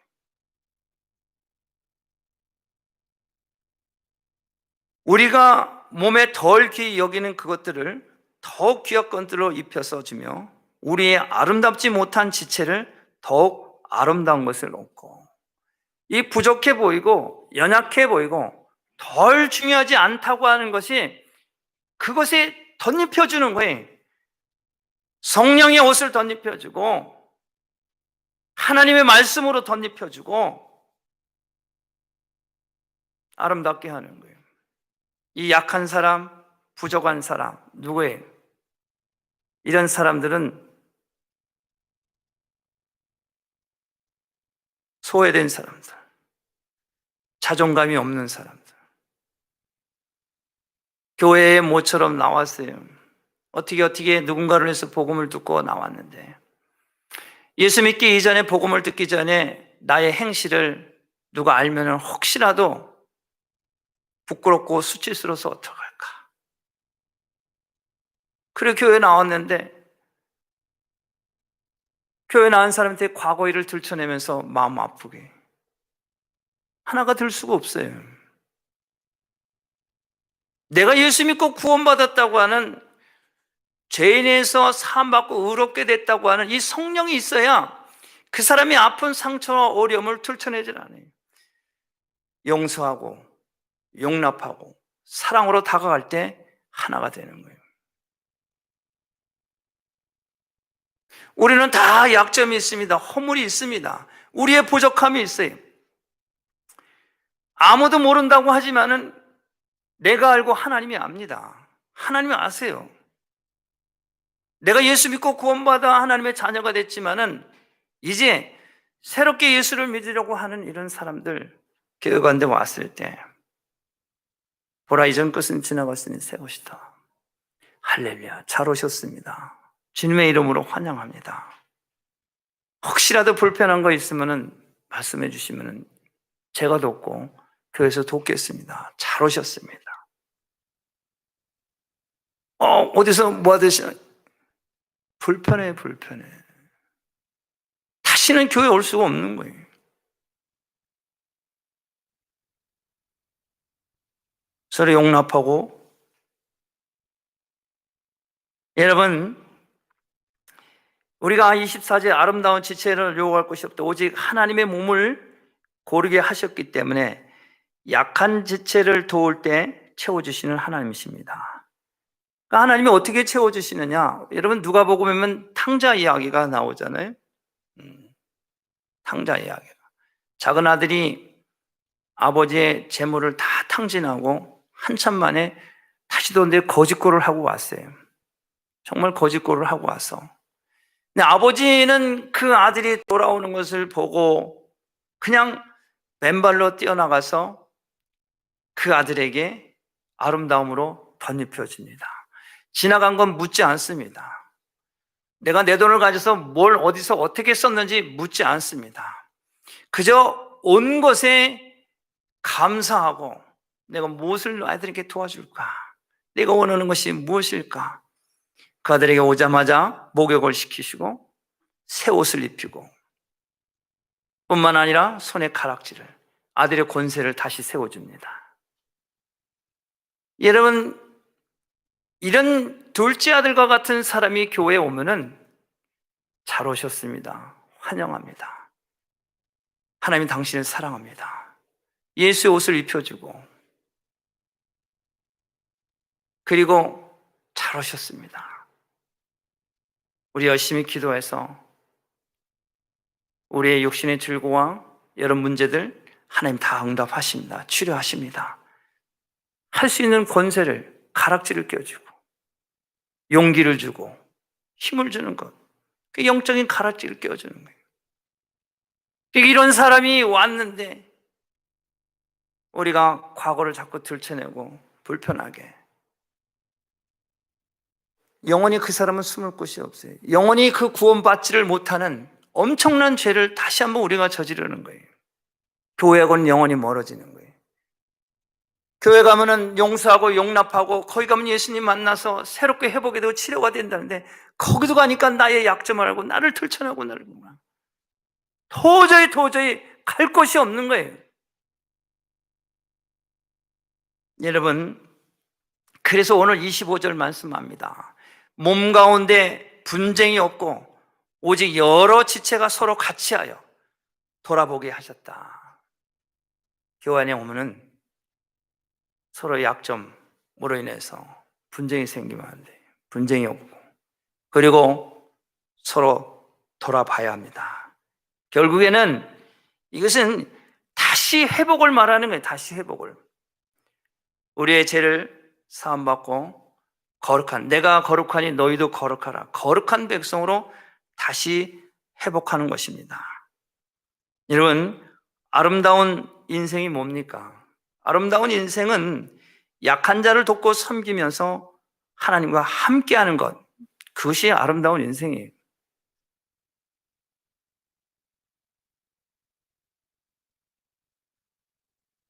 우리가 몸에 덜 귀히 여기는 그것들을 더욱 귀합건들로 입혀서 주며 우리의 아름답지 못한 지체를 더욱 아름다운 것을 놓고, 이 부족해 보이고 연약해 보이고 덜 중요하지 않다고 하는 것이 그것에 덧입혀주는 거예요. 성령의 옷을 덧입혀주고 하나님의 말씀으로 덧입혀주고 아름답게 하는 거예요. 이 약한 사람, 부족한 사람, 누구예요? 이런 사람들은 소외된 사람들, 자존감이 없는 사람들. 교회에 모처럼 나왔어요. 어떻게 누군가를 해서 복음을 듣고 나왔는데, 예수 믿기 이전에, 복음을 듣기 전에 나의 행실을 누가 알면 혹시라도 부끄럽고 수치스러워서 어떡할까. 그래 교회 나왔는데, 교회 나온 사람한테 과거 일을 들춰내면서 마음 아프게 하나가 될 수가 없어요. 내가 예수 믿고 구원받았다고 하는, 죄인에서 사함받고 의롭게 됐다고 하는 이 성령이 있어야 그 사람이 아픈 상처와 어려움을 들춰내질 않아요. 용서하고 용납하고 사랑으로 다가갈 때 하나가 되는 거예요. 우리는 다 약점이 있습니다. 허물이 있습니다. 우리의 부족함이 있어요. 아무도 모른다고 하지만은 내가 알고 하나님이 압니다. 하나님이 아세요. 내가 예수 믿고 구원받아 하나님의 자녀가 됐지만은 이제 새롭게 예수를 믿으려고 하는 이런 사람들, 교회 가운데 왔을 때 보라, 이전 것은 지나갔으니 새 것이다. 할렐루야, 잘 오셨습니다. 주님의 이름으로 환영합니다. 혹시라도 불편한 거 있으면은 말씀해 주시면은 제가 돕고 교회에서 돕겠습니다. 잘 오셨습니다. 어디서 뭐 하듯이 불편해. 다시는 교회 올 수가 없는 거예요. 서로 용납하고. 여러분, 우리가 24제 아름다운 지체를 요구할 것이 없다. 오직 하나님의 몸을 고르게 하셨기 때문에 약한 지체를 도울 때 채워주시는 하나님이십니다. 그러니까 하나님이 어떻게 채워주시느냐? 여러분, 누가복음 보면 탕자 이야기가 나오잖아요. 탕자 이야기가. 작은 아들이 아버지의 재물을 다 탕진하고 한참 만에 다시 돈데 거짓골을 하고 왔어요. 정말 거짓골을 하고 와서. 근데 아버지는 그 아들이 돌아오는 것을 보고 그냥 맨발로 뛰어나가서 그 아들에게 아름다움으로 덧입혀줍니다. 지나간 건 묻지 않습니다. 내가 내 돈을 가져서 뭘 어디서 어떻게 썼는지 묻지 않습니다. 그저 온 것에 감사하고 내가 무엇을 아이들에게 도와줄까? 내가 원하는 것이 무엇일까? 그 아들에게 오자마자 목욕을 시키시고 새 옷을 입히고 뿐만 아니라 손에 가락지를, 아들의 권세를 다시 세워줍니다. 여러분, 이런 둘째 아들과 같은 사람이 교회에 오면은 잘 오셨습니다. 환영합니다. 하나님이 당신을 사랑합니다. 예수의 옷을 입혀주고, 그리고 잘 오셨습니다. 우리 열심히 기도해서 우리의 육신의 질고와 여러 문제들 하나님 다 응답하십니다. 치료하십니다. 할 수 있는 권세를, 가락지를 껴주고 용기를 주고 힘을 주는 것, 그 영적인 가락지를 껴주는 거예요. 이런 사람이 왔는데 우리가 과거를 자꾸 들춰내고 불편하게, 영원히 그 사람은 숨을 곳이 없어요. 영원히 그 구원받지를 못하는 엄청난 죄를 다시 한번 우리가 저지르는 거예요. 교회하고는 영원히 멀어지는 거예요. 교회 가면은 용서하고 용납하고, 거기 가면 예수님 만나서 새롭게 회복이 되고 치료가 된다는데, 거기도 가니까 나의 약점을 알고 나를 들춰내고 나를 도저히 갈 곳이 없는 거예요. 여러분, 그래서 오늘 25절 말씀합니다. 몸 가운데 분쟁이 없고 오직 여러 지체가 서로 같이하여 돌아보게 하셨다. 교회 안에 오면은 서로 약점으로 인해서 분쟁이 생기면 안 돼요. 분쟁이 없고, 그리고 서로 돌아봐야 합니다. 결국에는 이것은 다시 회복을 말하는 거예요. 다시 회복을. 우리의 죄를 사함받고 거룩한, 내가 거룩하니 너희도 거룩하라, 거룩한 백성으로 다시 회복하는 것입니다. 여러분, 아름다운 인생이 뭡니까? 아름다운 인생은 약한 자를 돕고 섬기면서 하나님과 함께하는 것, 그것이 아름다운 인생이에요.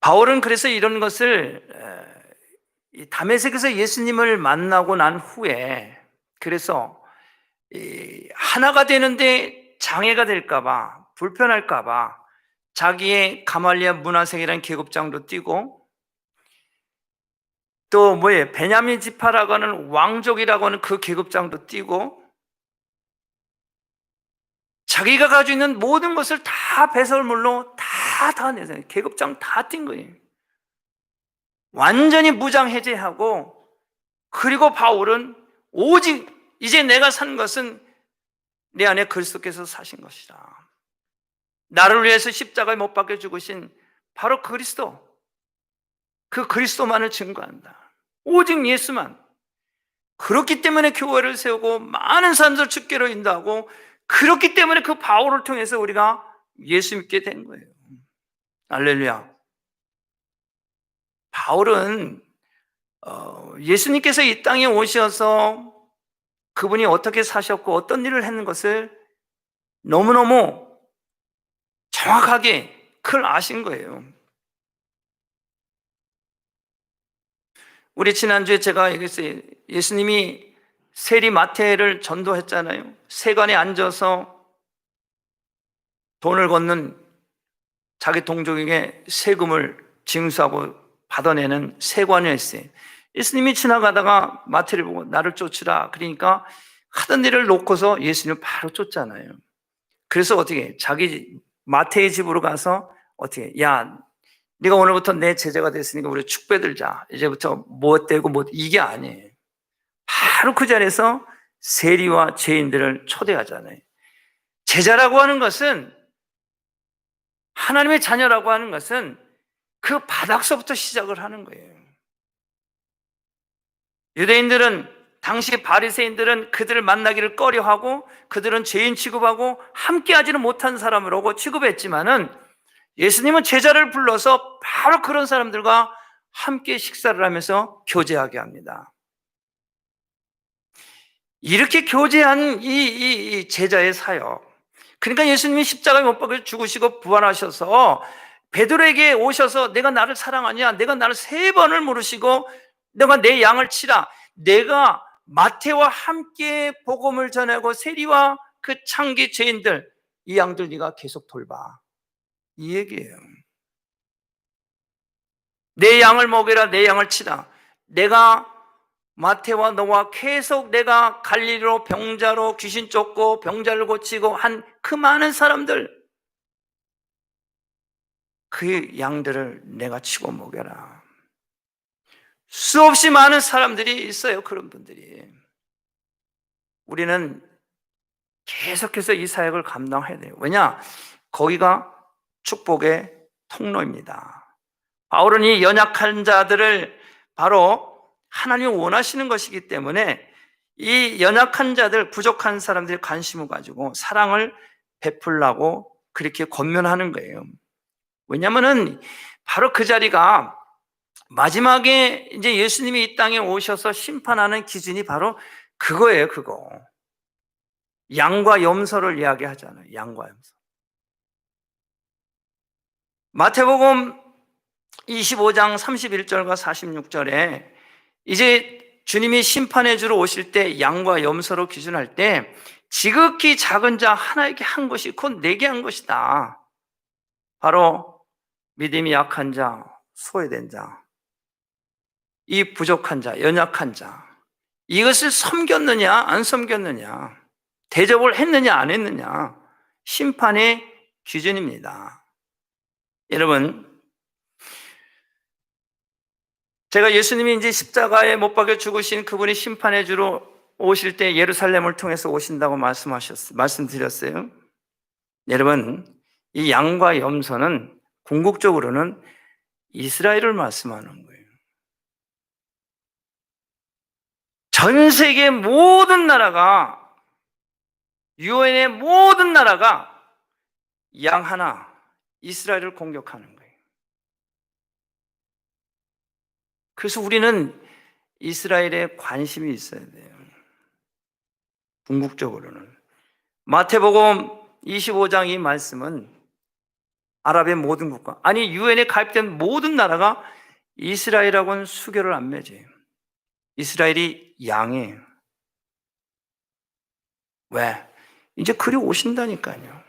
바울은 그래서 이런 것을 이 다메섹에서 예수님을 만나고 난 후에, 그래서 하나가 되는데 장애가 될까봐, 불편할까봐 자기의 가말리아 문화생이라는 계급장도 띄고, 또 뭐예요? 베냐민 지파라고 하는 왕족이라고 하는 그 계급장도 띄고, 자기가 가지고 있는 모든 것을 다 배설물로 다 내서 계급장 다 띈 거예요. 완전히 무장 해제하고, 그리고 바울은 오직 이제 내가 산 것은 내 안에 그리스도께서 사신 것이다. 나를 위해서 십자가에 못 박혀 죽으신 바로 그리스도, 그 그리스도만을 증거한다. 오직 예수만. 그렇기 때문에 교회를 세우고 많은 사람들 주께로 인도하고, 그렇기 때문에 그 바울을 통해서 우리가 예수 믿게 된 거예요. 할렐루야. 바울은 예수님께서 이 땅에 오셔서 그분이 어떻게 사셨고 어떤 일을 했는 것을 너무너무 정확하게 그걸 아신 거예요. 우리 지난주에 제가 얘기했어요. 예수님이 세리 마태를 전도했잖아요. 세관에 앉아서 돈을 걷는 자기 동족에게 세금을 징수하고 받아내는 세관이었어요. 예수님이 지나가다가 마태를 보고 나를 쫓으라 그러니까 하던 일을 놓고서 예수님을 바로 쫓잖아요. 그래서 어떻게 자기 마태의 집으로 가서 어떻게, 야, 네가 오늘부터 내 제자가 됐으니까 우리 축배 들자. 이제부터 뭐 떼고 뭐, 이게 아니에요. 바로 그 자리에서 세리와 죄인들을 초대하잖아요. 제자라고 하는 것은, 하나님의 자녀라고 하는 것은 그 바닥서부터 시작을 하는 거예요. 유대인들은, 당시 바리새인들은 그들을 만나기를 꺼려하고 그들은 죄인 취급하고 함께하지는 못한 사람으로 취급했지만은, 예수님은 제자를 불러서 바로 그런 사람들과 함께 식사를 하면서 교제하게 합니다. 이렇게 교제한 이 제자의 사역, 그러니까 예수님이 십자가에 못 박혀 죽으시고 부활하셔서 베드로에게 오셔서 내가 나를 사랑하냐, 내가 나를 3번을 물으시고 너가 내 양을 치라, 내가 마태와 함께 복음을 전하고 세리와 그 창기 죄인들, 이 양들 네가 계속 돌봐, 이 얘기예요. 내 양을 먹여라, 내 양을 치라. 내가 마태와 너와 계속 내가 갈릴리로 병자로 귀신 쫓고 병자를 고치고 한 그 많은 사람들, 그 양들을 내가 치고 먹여라. 수없이 많은 사람들이 있어요. 그런 분들이. 우리는 계속해서 이 사역을 감당해야 돼요. 왜냐? 거기가 축복의 통로입니다. 바울은 이 연약한 자들을 바로 하나님이 원하시는 것이기 때문에 이 연약한 자들, 부족한 사람들이 관심을 가지고 사랑을 베풀라고 그렇게 권면하는 거예요. 왜냐하면은 바로 그 자리가 마지막에 이제 예수님이 이 땅에 오셔서 심판하는 기준이 바로 그거예요, 그거. 양과 염소를 이야기하잖아요. 양과 염소. 마태복음 25장 31절과 46절에 이제 주님이 심판의 주로 오실 때 양과 염소로 기준할 때 지극히 작은 자 하나에게 한 것이 곧 내게 한 것이다. 바로 믿음이 약한 자, 소외된 자, 이 부족한 자, 연약한 자, 이것을 섬겼느냐 안 섬겼느냐, 대접을 했느냐 안 했느냐, 심판의 기준입니다. 여러분, 제가 예수님이 이제 십자가에 못 박혀 죽으신 그분이 심판의 주로 오실 때 예루살렘을 통해서 오신다고 말씀드렸어요. 여러분, 이 양과 염소는 궁극적으로는 이스라엘을 말씀하는 거예요. 전 세계 모든 나라가, 유엔의 모든 나라가 양 하나, 이스라엘을 공격하는 거예요. 그래서 우리는 이스라엘에 관심이 있어야 돼요. 궁극적으로는. 마태복음 25장 이 말씀은 아랍의 모든 국가, 아니 유엔에 가입된 모든 나라가 이스라엘하고는 수교를 안 맺어요. 이스라엘이 양이에요. 왜? 이제 그리 오신다니까요.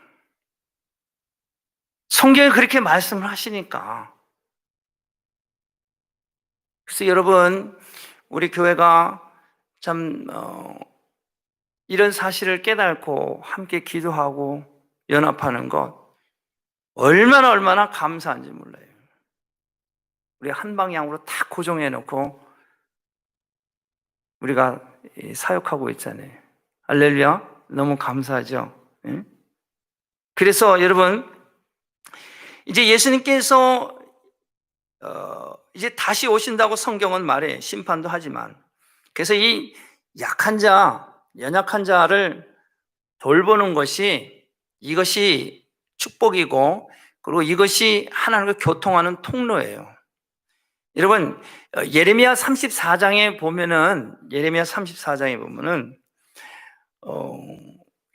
성경에 그렇게 말씀을 하시니까. 그래서 여러분, 우리 교회가 참 이런 사실을 깨닫고 함께 기도하고 연합하는 것 얼마나 감사한지 몰라요. 우리 한 방향으로 다 고정해 놓고 우리가 사역하고 있잖아요. 할렐루야, 너무 감사하죠. 그래서 여러분, 이제 예수님께서 이제 다시 오신다고 성경은 말해, 심판도 하지만. 그래서 이 약한 자, 연약한 자를 돌보는 것이, 이것이 축복이고, 그리고 이것이 하나님과 교통하는 통로예요. 여러분, 예레미야 34장에 보면은,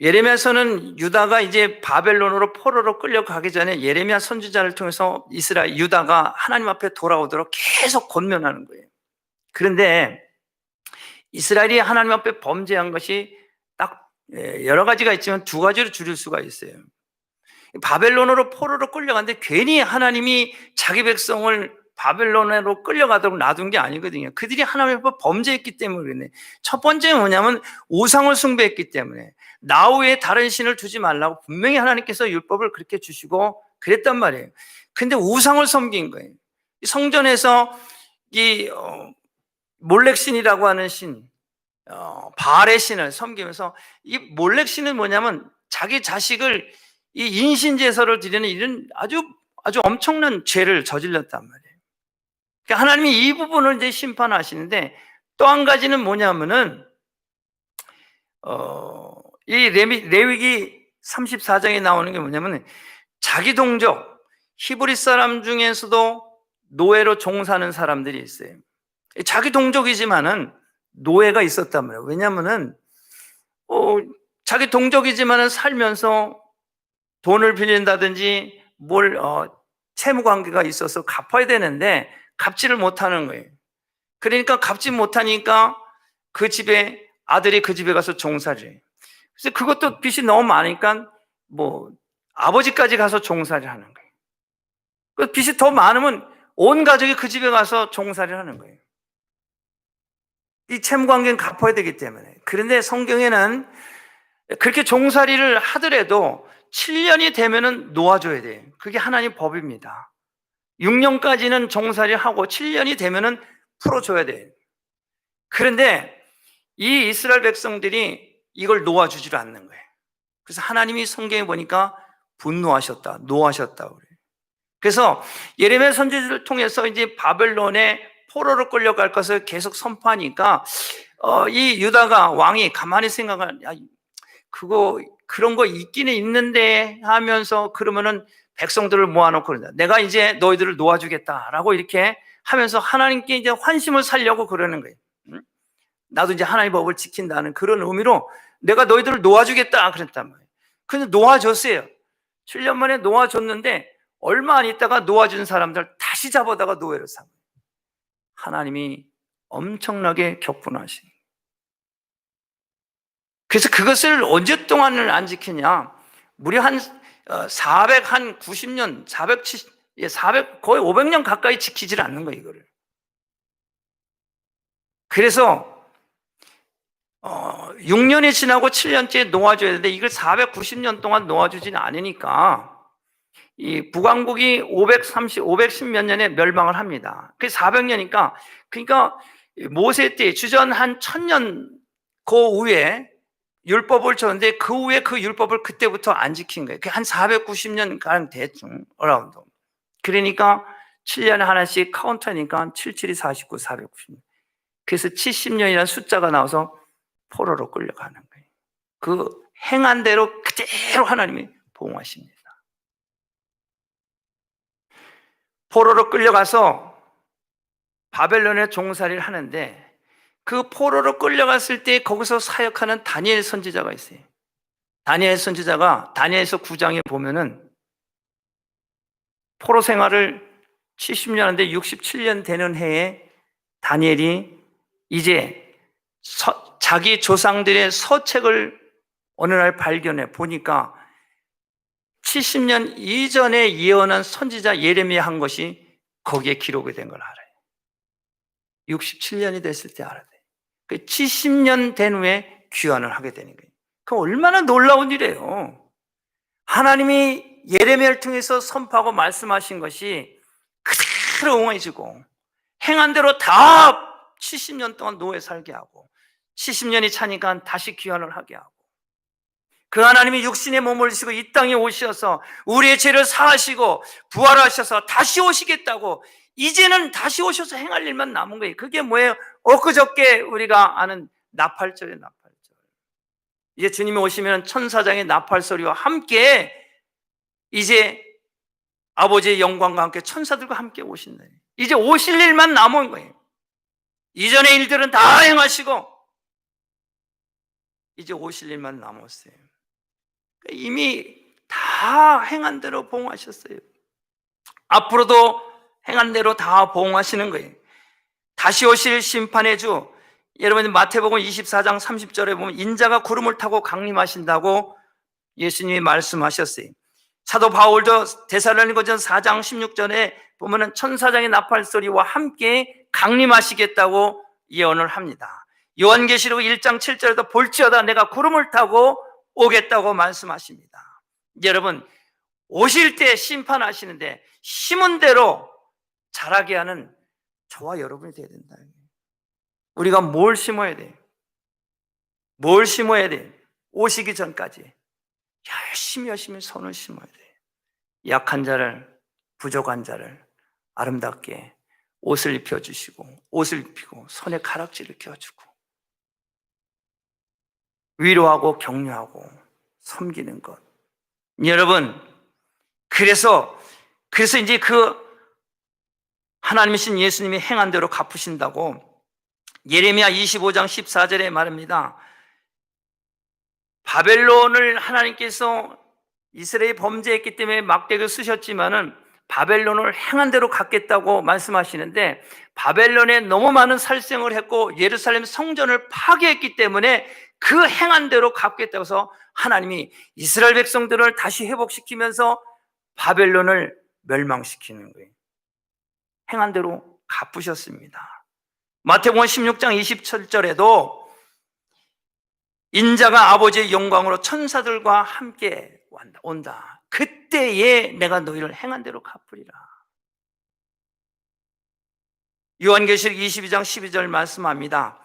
예레미야서는 유다가 이제 바벨론으로 포로로 끌려가기 전에 예레미야 선지자를 통해서 유다가 하나님 앞에 돌아오도록 계속 권면하는 거예요. 그런데 이스라엘이 하나님 앞에 범죄한 것이 딱 여러 가지가 있지만 두 가지로 줄일 수가 있어요. 바벨론으로 포로로 끌려갔는데 괜히 하나님이 자기 백성을 바벨론으로 끌려가도록 놔둔 게 아니거든요. 그들이 하나님 앞에 범죄했기 때문에 그러네. 첫 번째는 뭐냐면 우상을 숭배했기 때문에, 나 외에 다른 신을 두지 말라고 분명히 하나님께서 율법을 그렇게 주시고 그랬단 말이에요. 근데 우상을 섬긴 거예요. 성전에서 이 몰렉신이라고 하는 신, 바알의 신을 섬기면서, 이 몰렉신은 뭐냐면 자기 자식을 이 인신제사를 드리는 이런 아주 엄청난 죄를 저질렀단 말이에요. 그러니까 하나님이 이 부분을 이제 심판하시는데, 또 한 가지는 뭐냐면은 이 레위기 34장에 나오는 게 뭐냐면, 자기 동족 히브리 사람 중에서도 노예로 종사하는 사람들이 있어요. 자기 동족이지만은 노예가 있었단 말이에요. 왜냐면은 자기 동족이지만은 살면서 돈을 빌린다든지 채무 관계가 있어서 갚아야 되는데 갚지를 못하는 거예요. 그러니까 갚지 못하니까 그 집에 아들이 그 집에 가서 종살이 해요. 그래서 그것도 빚이 너무 많으니까 아버지까지 가서 종살이를 하는 거예요. 그 빚이 더 많으면 온 가족이 그 집에 가서 종살이를 하는 거예요. 이 채무 관계는 갚아야 되기 때문에. 그런데 성경에는 그렇게 종살이를 하더라도 7년이 되면은 놓아줘야 돼요. 그게 하나님 법입니다. 6년까지는 종살이 하고 7년이 되면은 풀어줘야 돼요. 그런데 이 이스라엘 백성들이 이걸 놓아주질 않는 거예요. 그래서 하나님이 성경에 보니까 분노하셨다, 노하셨다 그래요. 그래서 예레미야 선지자를 통해서 이제 바벨론에 포로로 끌려갈 것을 계속 선포하니까 이 유다가 왕이 가만히 생각을, 그런 거 있기는 있는데 하면서, 그러면은 백성들을 모아놓고 그런다. 내가 이제 너희들을 놓아주겠다라고 이렇게 하면서 하나님께 이제 환심을 살려고 그러는 거예요. 나도 이제 하나님의 법을 지킨다는 그런 의미로 내가 너희들을 놓아주겠다 그랬단 말이에요. 근데 놓아줬어요. 7년 만에 놓아줬는데 얼마 안 있다가 놓아준 사람들 다시 다시 잡아다가 노예로 삼은 거예요. 하나님이 엄청나게 격분하신. 그래서 그것을 언제 동안을 안 지키냐? 무려 한 490년, 470, 거의 500년 가까이 지키질 않는 거예요, 이거를. 그래서 6년이 지나고 7년째 놓아줘야 되는데 이걸 490년 동안 놓아주지는 않으니까 이 북왕국이 510 몇 년에 멸망을 합니다. 그게 400년이니까 그러니까 모세 때 주전 한 1000년 그 후에 율법을 줬는데 그 후에 그 율법을 그때부터 안 지킨 거예요. 한 490년 가량 대충 어라운드. 그러니까 7년에 하나씩 카운터니까 77이 49, 490년. 그래서 70년이라는 숫자가 나와서 포로로 끌려가는 거예요. 그 행한 대로 그대로 하나님이 보응하십니다. 포로로 끌려가서 바벨론에 종살이를 하는데 그 포로로 끌려갔을 때 거기서 사역하는 다니엘 선지자가 있어요. 다니엘 선지자가 다니엘서 9장에 보면은 포로 생활을 70년 하는데 67년 되는 해에 다니엘이 이제 자기 조상들의 서책을 어느 날 발견해 보니까 70년 이전에 예언한 선지자 예레미야 한 것이 거기에 기록이 된 걸 알아요. 67년이 됐을 때 알아요. 70년 된 후에 귀환을 하게 되는 거예요. 그 얼마나 놀라운 일이에요. 하나님이 예레미야를 통해서 선포하고 말씀하신 것이 그대로 응해지고 행한 대로 다 70년 동안 노예 살게 하고 70년이 차니까 다시 귀환을 하게 하고 그 하나님이 육신의 몸을 입으시고 이 땅에 오셔서 우리의 죄를 사하시고 부활하셔서 다시 오시겠다고 이제는 다시 오셔서 행할 일만 남은 거예요. 그게 뭐예요? 엊그저께 우리가 아는 나팔절이에요. 나팔절. 이제 주님이 오시면 천사장의 나팔 소리와 함께 이제 아버지의 영광과 함께 천사들과 함께 오신다. 이제 오실 일만 남은 거예요. 이전의 일들은 다 행하시고 이제 오실 일만 남았어요. 이미 다 행한 대로 보응하셨어요. 앞으로도 행한 대로 다 보응하시는 거예요. 다시 오실 심판의 주, 여러분 마태복음 24장 30절에 보면 인자가 구름을 타고 강림하신다고 예수님이 말씀하셨어요. 사도 바울도 데살로니가전 4장 16절에 보면은 천사장의 나팔 소리와 함께 강림하시겠다고 예언을 합니다. 요한계시록 1장 7절에도 볼지어다 내가 구름을 타고 오겠다고 말씀하십니다. 여러분 오실 때 심판하시는데 심은 대로 자라게 하는 저와 여러분이 되어야 된다. 우리가 뭘 심어야 돼? 뭘 심어야 돼? 오시기 전까지 열심히 손을 심어야 돼. 약한 자를, 부족한 자를 아름답게 옷을 입혀주시고 옷을 입히고 손에 가락지를 껴주고 위로하고 격려하고 섬기는 것. 여러분 그래서 이제 그 하나님이신 예수님이 행한 대로 갚으신다고 예레미야 25장 14절에 말합니다. 바벨론을 하나님께서 이스라엘이 범죄했기 때문에 막대기를 쓰셨지만은 바벨론을 행한 대로 갚겠다고 말씀하시는데 바벨론에 너무 많은 살생을 했고 예루살렘 성전을 파괴했기 때문에 그 행한 대로 갚겠다고 해서 하나님이 이스라엘 백성들을 다시 회복시키면서 바벨론을 멸망시키는 거예요. 행한 대로 갚으셨습니다. 마태복음 16장 27절에도 인자가 아버지의 영광으로 천사들과 함께 온다. 그때에 내가 너희를 행한 대로 갚으리라. 요한계시록 22장 12절 말씀합니다.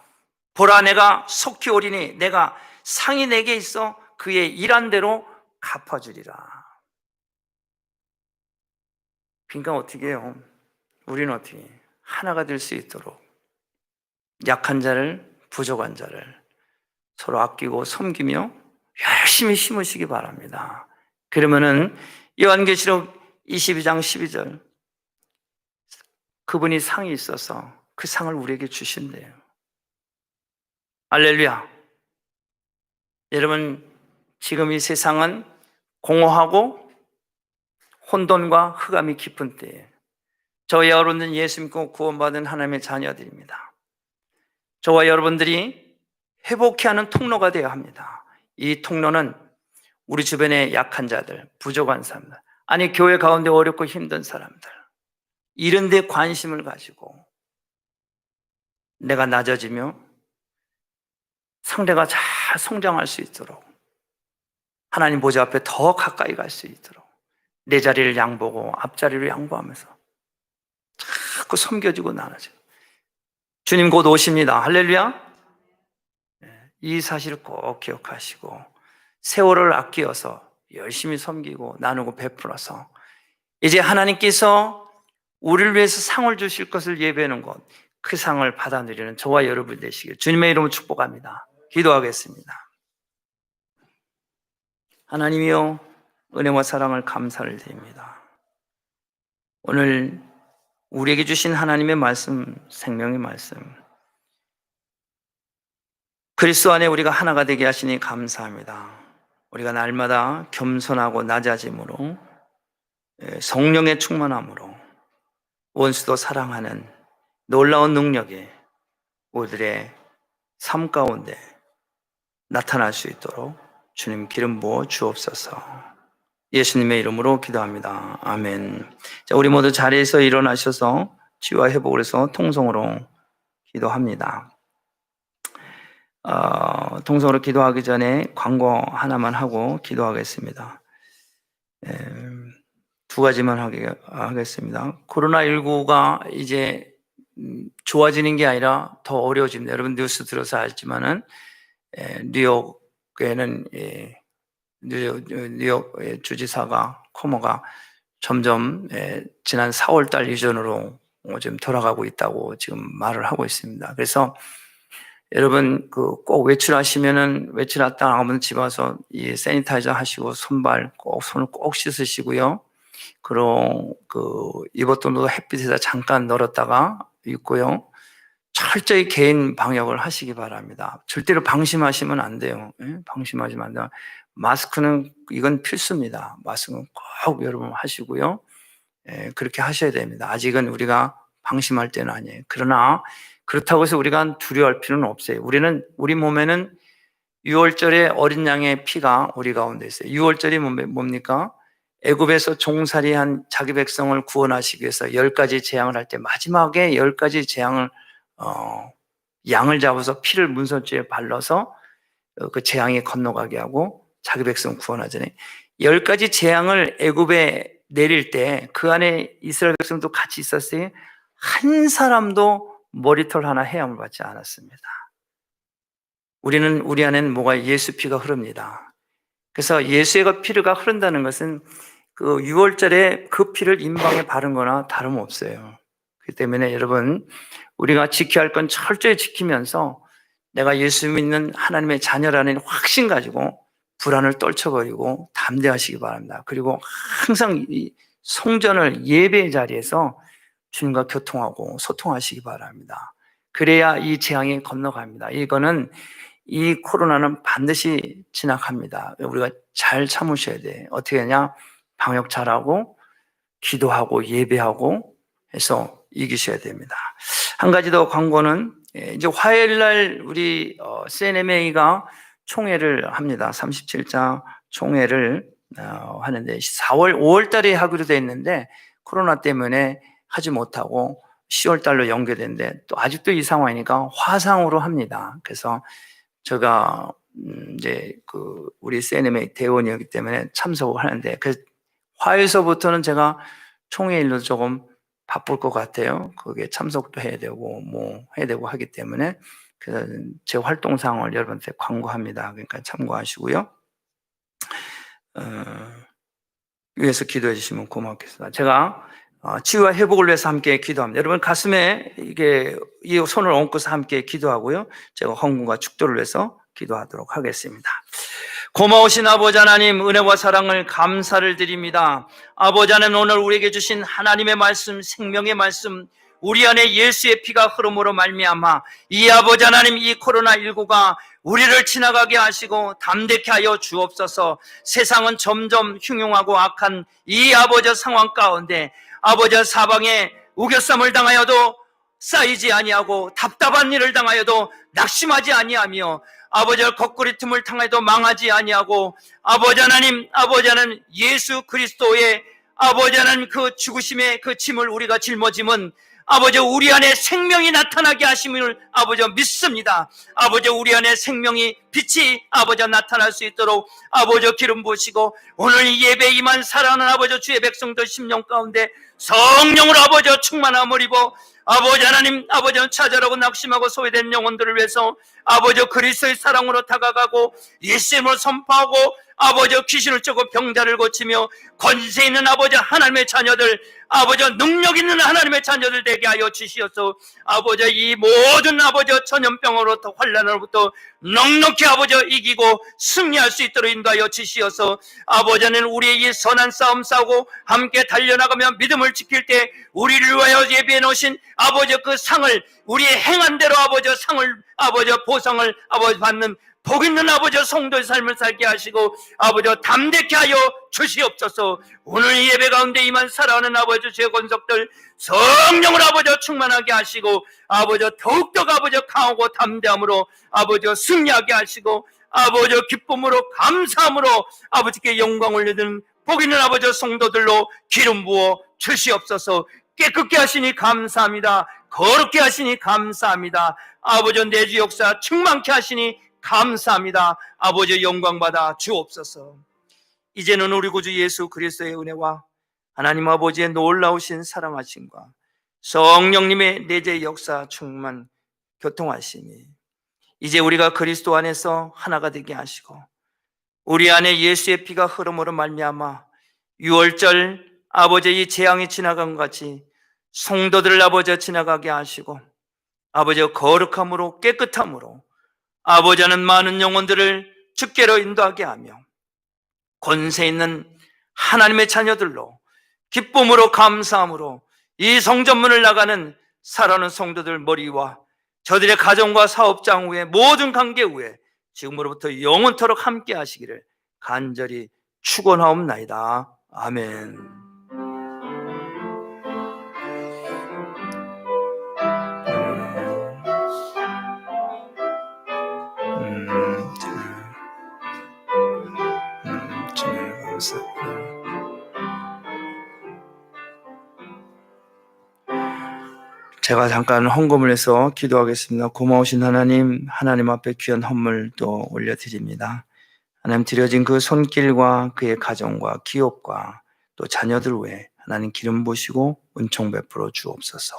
보라 내가 속히 오리니 내가 상이 내게 있어 그의 일한 대로 갚아주리라. 그러니까 어떻게 해요? 우리는 어떻게 하나가 될 수 있도록 약한 자를, 부족한 자를 서로 아끼고 섬기며 열심히 심으시기 바랍니다. 그러면은 요한계시록 22장 12절 그분이 상이 있어서 그 상을 우리에게 주신대요. 할렐루야. 여러분 지금 이 세상은 공허하고 혼돈과 흑암이 깊은 때에 저와 여러분들은 예수 믿고 구원받은 하나님의 자녀들입니다. 저와 여러분들이 회복케 하는 통로가 되어야 합니다. 이 통로는 우리 주변의 약한 자들, 부족한 사람들, 아니 교회 가운데 어렵고 힘든 사람들, 이런 데 관심을 가지고 내가 낮아지며 상대가 잘 성장할 수 있도록, 하나님 보좌 앞에 더 가까이 갈 수 있도록 내 자리를 양보고 앞자리를 양보하면서 자꾸 섬겨주고 나눠줘요. 주님 곧 오십니다. 할렐루야. 이 사실을 꼭 기억하시고 세월을 아끼어서 열심히 섬기고 나누고 베풀어서 이제 하나님께서 우리를 위해서 상을 주실 것을 예배하는 것, 그 상을 받아 누리는 저와 여러분 되시길 주님의 이름으로 축복합니다. 기도하겠습니다. 하나님이여, 은혜와 사랑을 감사를 드립니다. 오늘 우리에게 주신 하나님의 말씀, 생명의 말씀, 그리스도 안에 우리가 하나가 되게 하시니 감사합니다. 우리가 날마다 겸손하고 낮아짐으로, 성령의 충만함으로 원수도 사랑하는 놀라운 능력이 우리들의 삶 가운데 나타날 수 있도록 주님 기름 부어 주옵소서. 예수님의 이름으로 기도합니다. 아멘. 자, 우리 모두 자리에서 일어나셔서 치유와 회복을 해서 통성으로 기도합니다. 통성으로 기도하기 전에 광고 하나만 하고 기도하겠습니다. 두 가지만 하겠습니다. 코로나19가 이제 좋아지는 게 아니라 더 어려워집니다. 여러분 뉴스 들어서 알지만은 뉴욕에는 뉴욕 주지사가 코모가 점점 지난 4월 달 이전으로 좀 돌아가고 있다고 지금 말을 하고 있습니다. 그래서 여러분 꼭 외출하시면은 외출했다 나오면 집 와서 이 세니타이저 하시고 손을 꼭 씻으시고요. 그리고 입었던 햇빛에다 잠깐 널었다가 입고요. 철저히 개인 방역을 하시기 바랍니다. 절대로 방심하시면 안 돼요. 방심하시면 안 돼요. 마스크는 이건 필수입니다. 마스크는 꼭 여러분 하시고요. 그렇게 하셔야 됩니다. 아직은 우리가 방심할 때는 아니에요. 그러나 그렇다고 해서 우리가 두려워할 필요는 없어요. 우리 몸에는 6월절에 어린 양의 피가 우리 가운데 있어요. 6월절이 뭡니까? 애굽에서 종살이한 자기 백성을 구원하시기 위해서 10가지 재앙을 할 때 마지막에 10가지 재앙을 양을 잡아서 피를 문설주에 발라서 그 재앙이 건너가게 하고 자기 백성 구원하잖아요. 10가지 재앙을 애굽에 내릴 때 그 안에 이스라엘 백성도 같이 있었어요. 한 사람도 머리털 하나 해함을 받지 않았습니다. 우리 안에는 뭐가 예수 피가 흐릅니다. 그래서 예수의 피가 흐른다는 것은 그 6월절에 그 피를 임방에 바른 거나 다름없어요. 그렇기 때문에 여러분, 우리가 지켜야 할 건 철저히 지키면서 내가 예수 믿는 하나님의 자녀라는 확신 가지고 불안을 떨쳐버리고 담대하시기 바랍니다. 그리고 항상 이 성전을 예배의 자리에서 주님과 교통하고 소통하시기 바랍니다. 그래야 이 재앙이 건너갑니다. 이 코로나는 반드시 지나갑니다. 우리가 잘 참으셔야 돼. 어떻게 하냐? 방역 잘하고 기도하고 예배하고 해서 이기셔야 됩니다. 한 가지 더 광고는 이제 화요일날 우리 CNMA가 총회를 합니다. 37자 총회를 하는데 5월 달에 하기로 돼 있는데 코로나 때문에 하지 못하고 10월 달로 연결됐는데 또 아직도 이 상황이니까 화상으로 합니다. 그래서 제가 이제 우리 CNMA 대원이었기 때문에 참석을 하는데 화요일서부터는 제가 총회 일로 조금 바쁠 것 같아요. 거기에 참석도 해야 되고 해야 되고 하기 때문에 그래서 제 활동 상황을 여러분한테 광고합니다. 그러니까 참고하시고요. 위해서 기도해 주시면 고맙겠습니다. 제가 치유와 회복을 위해서 함께 기도합니다. 여러분 가슴에 이 손을 얹고서 함께 기도하고요. 제가 헌금과 축도를 위해서 기도하도록 하겠습니다. 고마우신 아버지 하나님, 은혜와 사랑을 감사를 드립니다. 아버지 하나님, 오늘 우리에게 주신 하나님의 말씀, 생명의 말씀, 우리 안에 예수의 피가 흐름으로 말미암아 이 아버지 하나님, 이 코로나19가 우리를 지나가게 하시고 담대케 하여 주옵소서. 세상은 점점 흉흉하고 악한 이 아버지 상황 가운데 아버지 사방에 우겨쌈을 당하여도 쌓이지 아니하고 답답한 일을 당하여도 낙심하지 아니하며 아버지 거꾸리 틈을 당해도 망하지 아니하고 아버지 하나님, 아버지 하나님 예수 그리스도의 아버지 하나님 그 죽으심의 그 짐을 우리가 짊어짐은 아버지 우리 안에 생명이 나타나게 하심을 아버지 믿습니다. 아버지 우리 안에 생명이 빛이 아버지 나타날 수 있도록 아버지 기름 부으시고 오늘 이 예배 임한 사랑하는 아버지 주의 백성들 심령 가운데 성령으로 아버지 충만함을 입어 아버지 하나님 아버지는 찾아라고 낙심하고 소외된 영혼들을 위해서 아버지 그리스도의 사랑으로 다가가고 예수님을 선포하고 아버지 귀신을 쫓고 병자를 고치며 권세 있는 아버지 하나님의 자녀들 아버지 능력 있는 하나님의 자녀들 되게 하여 주시옵소서. 아버지 이 모든 아버지 전염병으로부터 환난으로부터 넉넉히 아버지 이기고 승리할 수 있도록 인도하여 주시옵소서. 아버지는 우리의 이 선한 싸움 싸우고 함께 달려나가며 믿음을 지킬 때 우리를 위하여 예비해 놓으신 아버지 그 상을 우리의 행한 대로 아버지 상을 아버지 보상을 아버지 받는 복 있는 아버지 성도의 삶을 살게 하시고 아버지 담대케 하여 주시옵소서. 오늘 이 예배 가운데 임한 사랑하는 아버지 주의 권속들 성령을 아버지 충만하게 하시고 아버지 더욱더 아버지 강하고 담대함으로 아버지 승리하게 하시고 아버지 기쁨으로 감사함으로 아버지께 영광을 올리는 복 있는 아버지 성도들로 기름 부어 주시옵소서. 깨끗게 하시니 감사합니다. 거룩게 하시니 감사합니다. 아버지 내주 역사 충만케 하시니 감사합니다. 아버지 영광 받아 주옵소서. 이제는 우리 구주 예수 그리스도의 은혜와 하나님 아버지의 놀라우신 사랑하심과 성령님의 내재 역사 충만 교통하심이 이제 우리가 그리스도 안에서 하나가 되게 하시고 우리 안에 예수의 피가 흐름으로 말미암아 6월절 아버지의 이 재앙이 지나간 것 같이 성도들을 아버지 지나가게 하시고 아버지 거룩함으로 깨끗함으로 아버지는 많은 영혼들을 주께로 인도하게 하며 권세 있는 하나님의 자녀들로 기쁨으로 감사함으로 이 성전문을 나가는 살아오는 성도들 머리와 저들의 가정과 사업장 후에 모든 관계 후에 지금으로부터 영원토록 함께 하시기를 간절히 축원하옵나이다. 아멘. 제가 잠깐 헌금을 해서 기도하겠습니다. 고마우신 하나님, 하나님 앞에 귀한 헌물도 올려드립니다. 하나님 드려진 그 손길과 그의 가정과 기업과 또 자녀들 외에 하나님 기름 부으시고 은총 베풀어 주옵소서.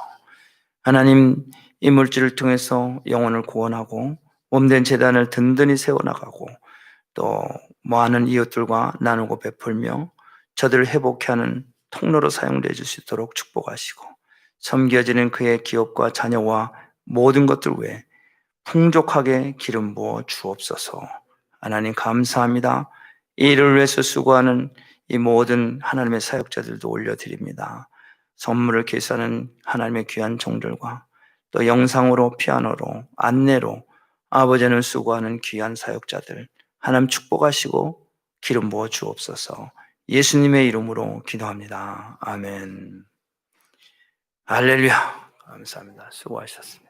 하나님 이 물질을 통해서 영혼을 구원하고 몸된 재단을 든든히 세워나가고 또 많은 이웃들과 나누고 베풀며 저들을 회복케 하는 통로로 사용되어 주시도록 축복하시고 섬겨지는 그의 기업과 자녀와 모든 것들 외에 풍족하게 기름 부어 주옵소서. 하나님 감사합니다. 이 일을 위해서 수고하는 이 모든 하나님의 사역자들도 올려드립니다. 선물을 계산하는 하나님의 귀한 종들과 또 영상으로 피아노로 안내로 아버지는 수고하는 귀한 사역자들 하나님 축복하시고 기름 부어 주옵소서. 예수님의 이름으로 기도합니다. 아멘. 할렐루야. 감사합니다. 수고하셨습니다.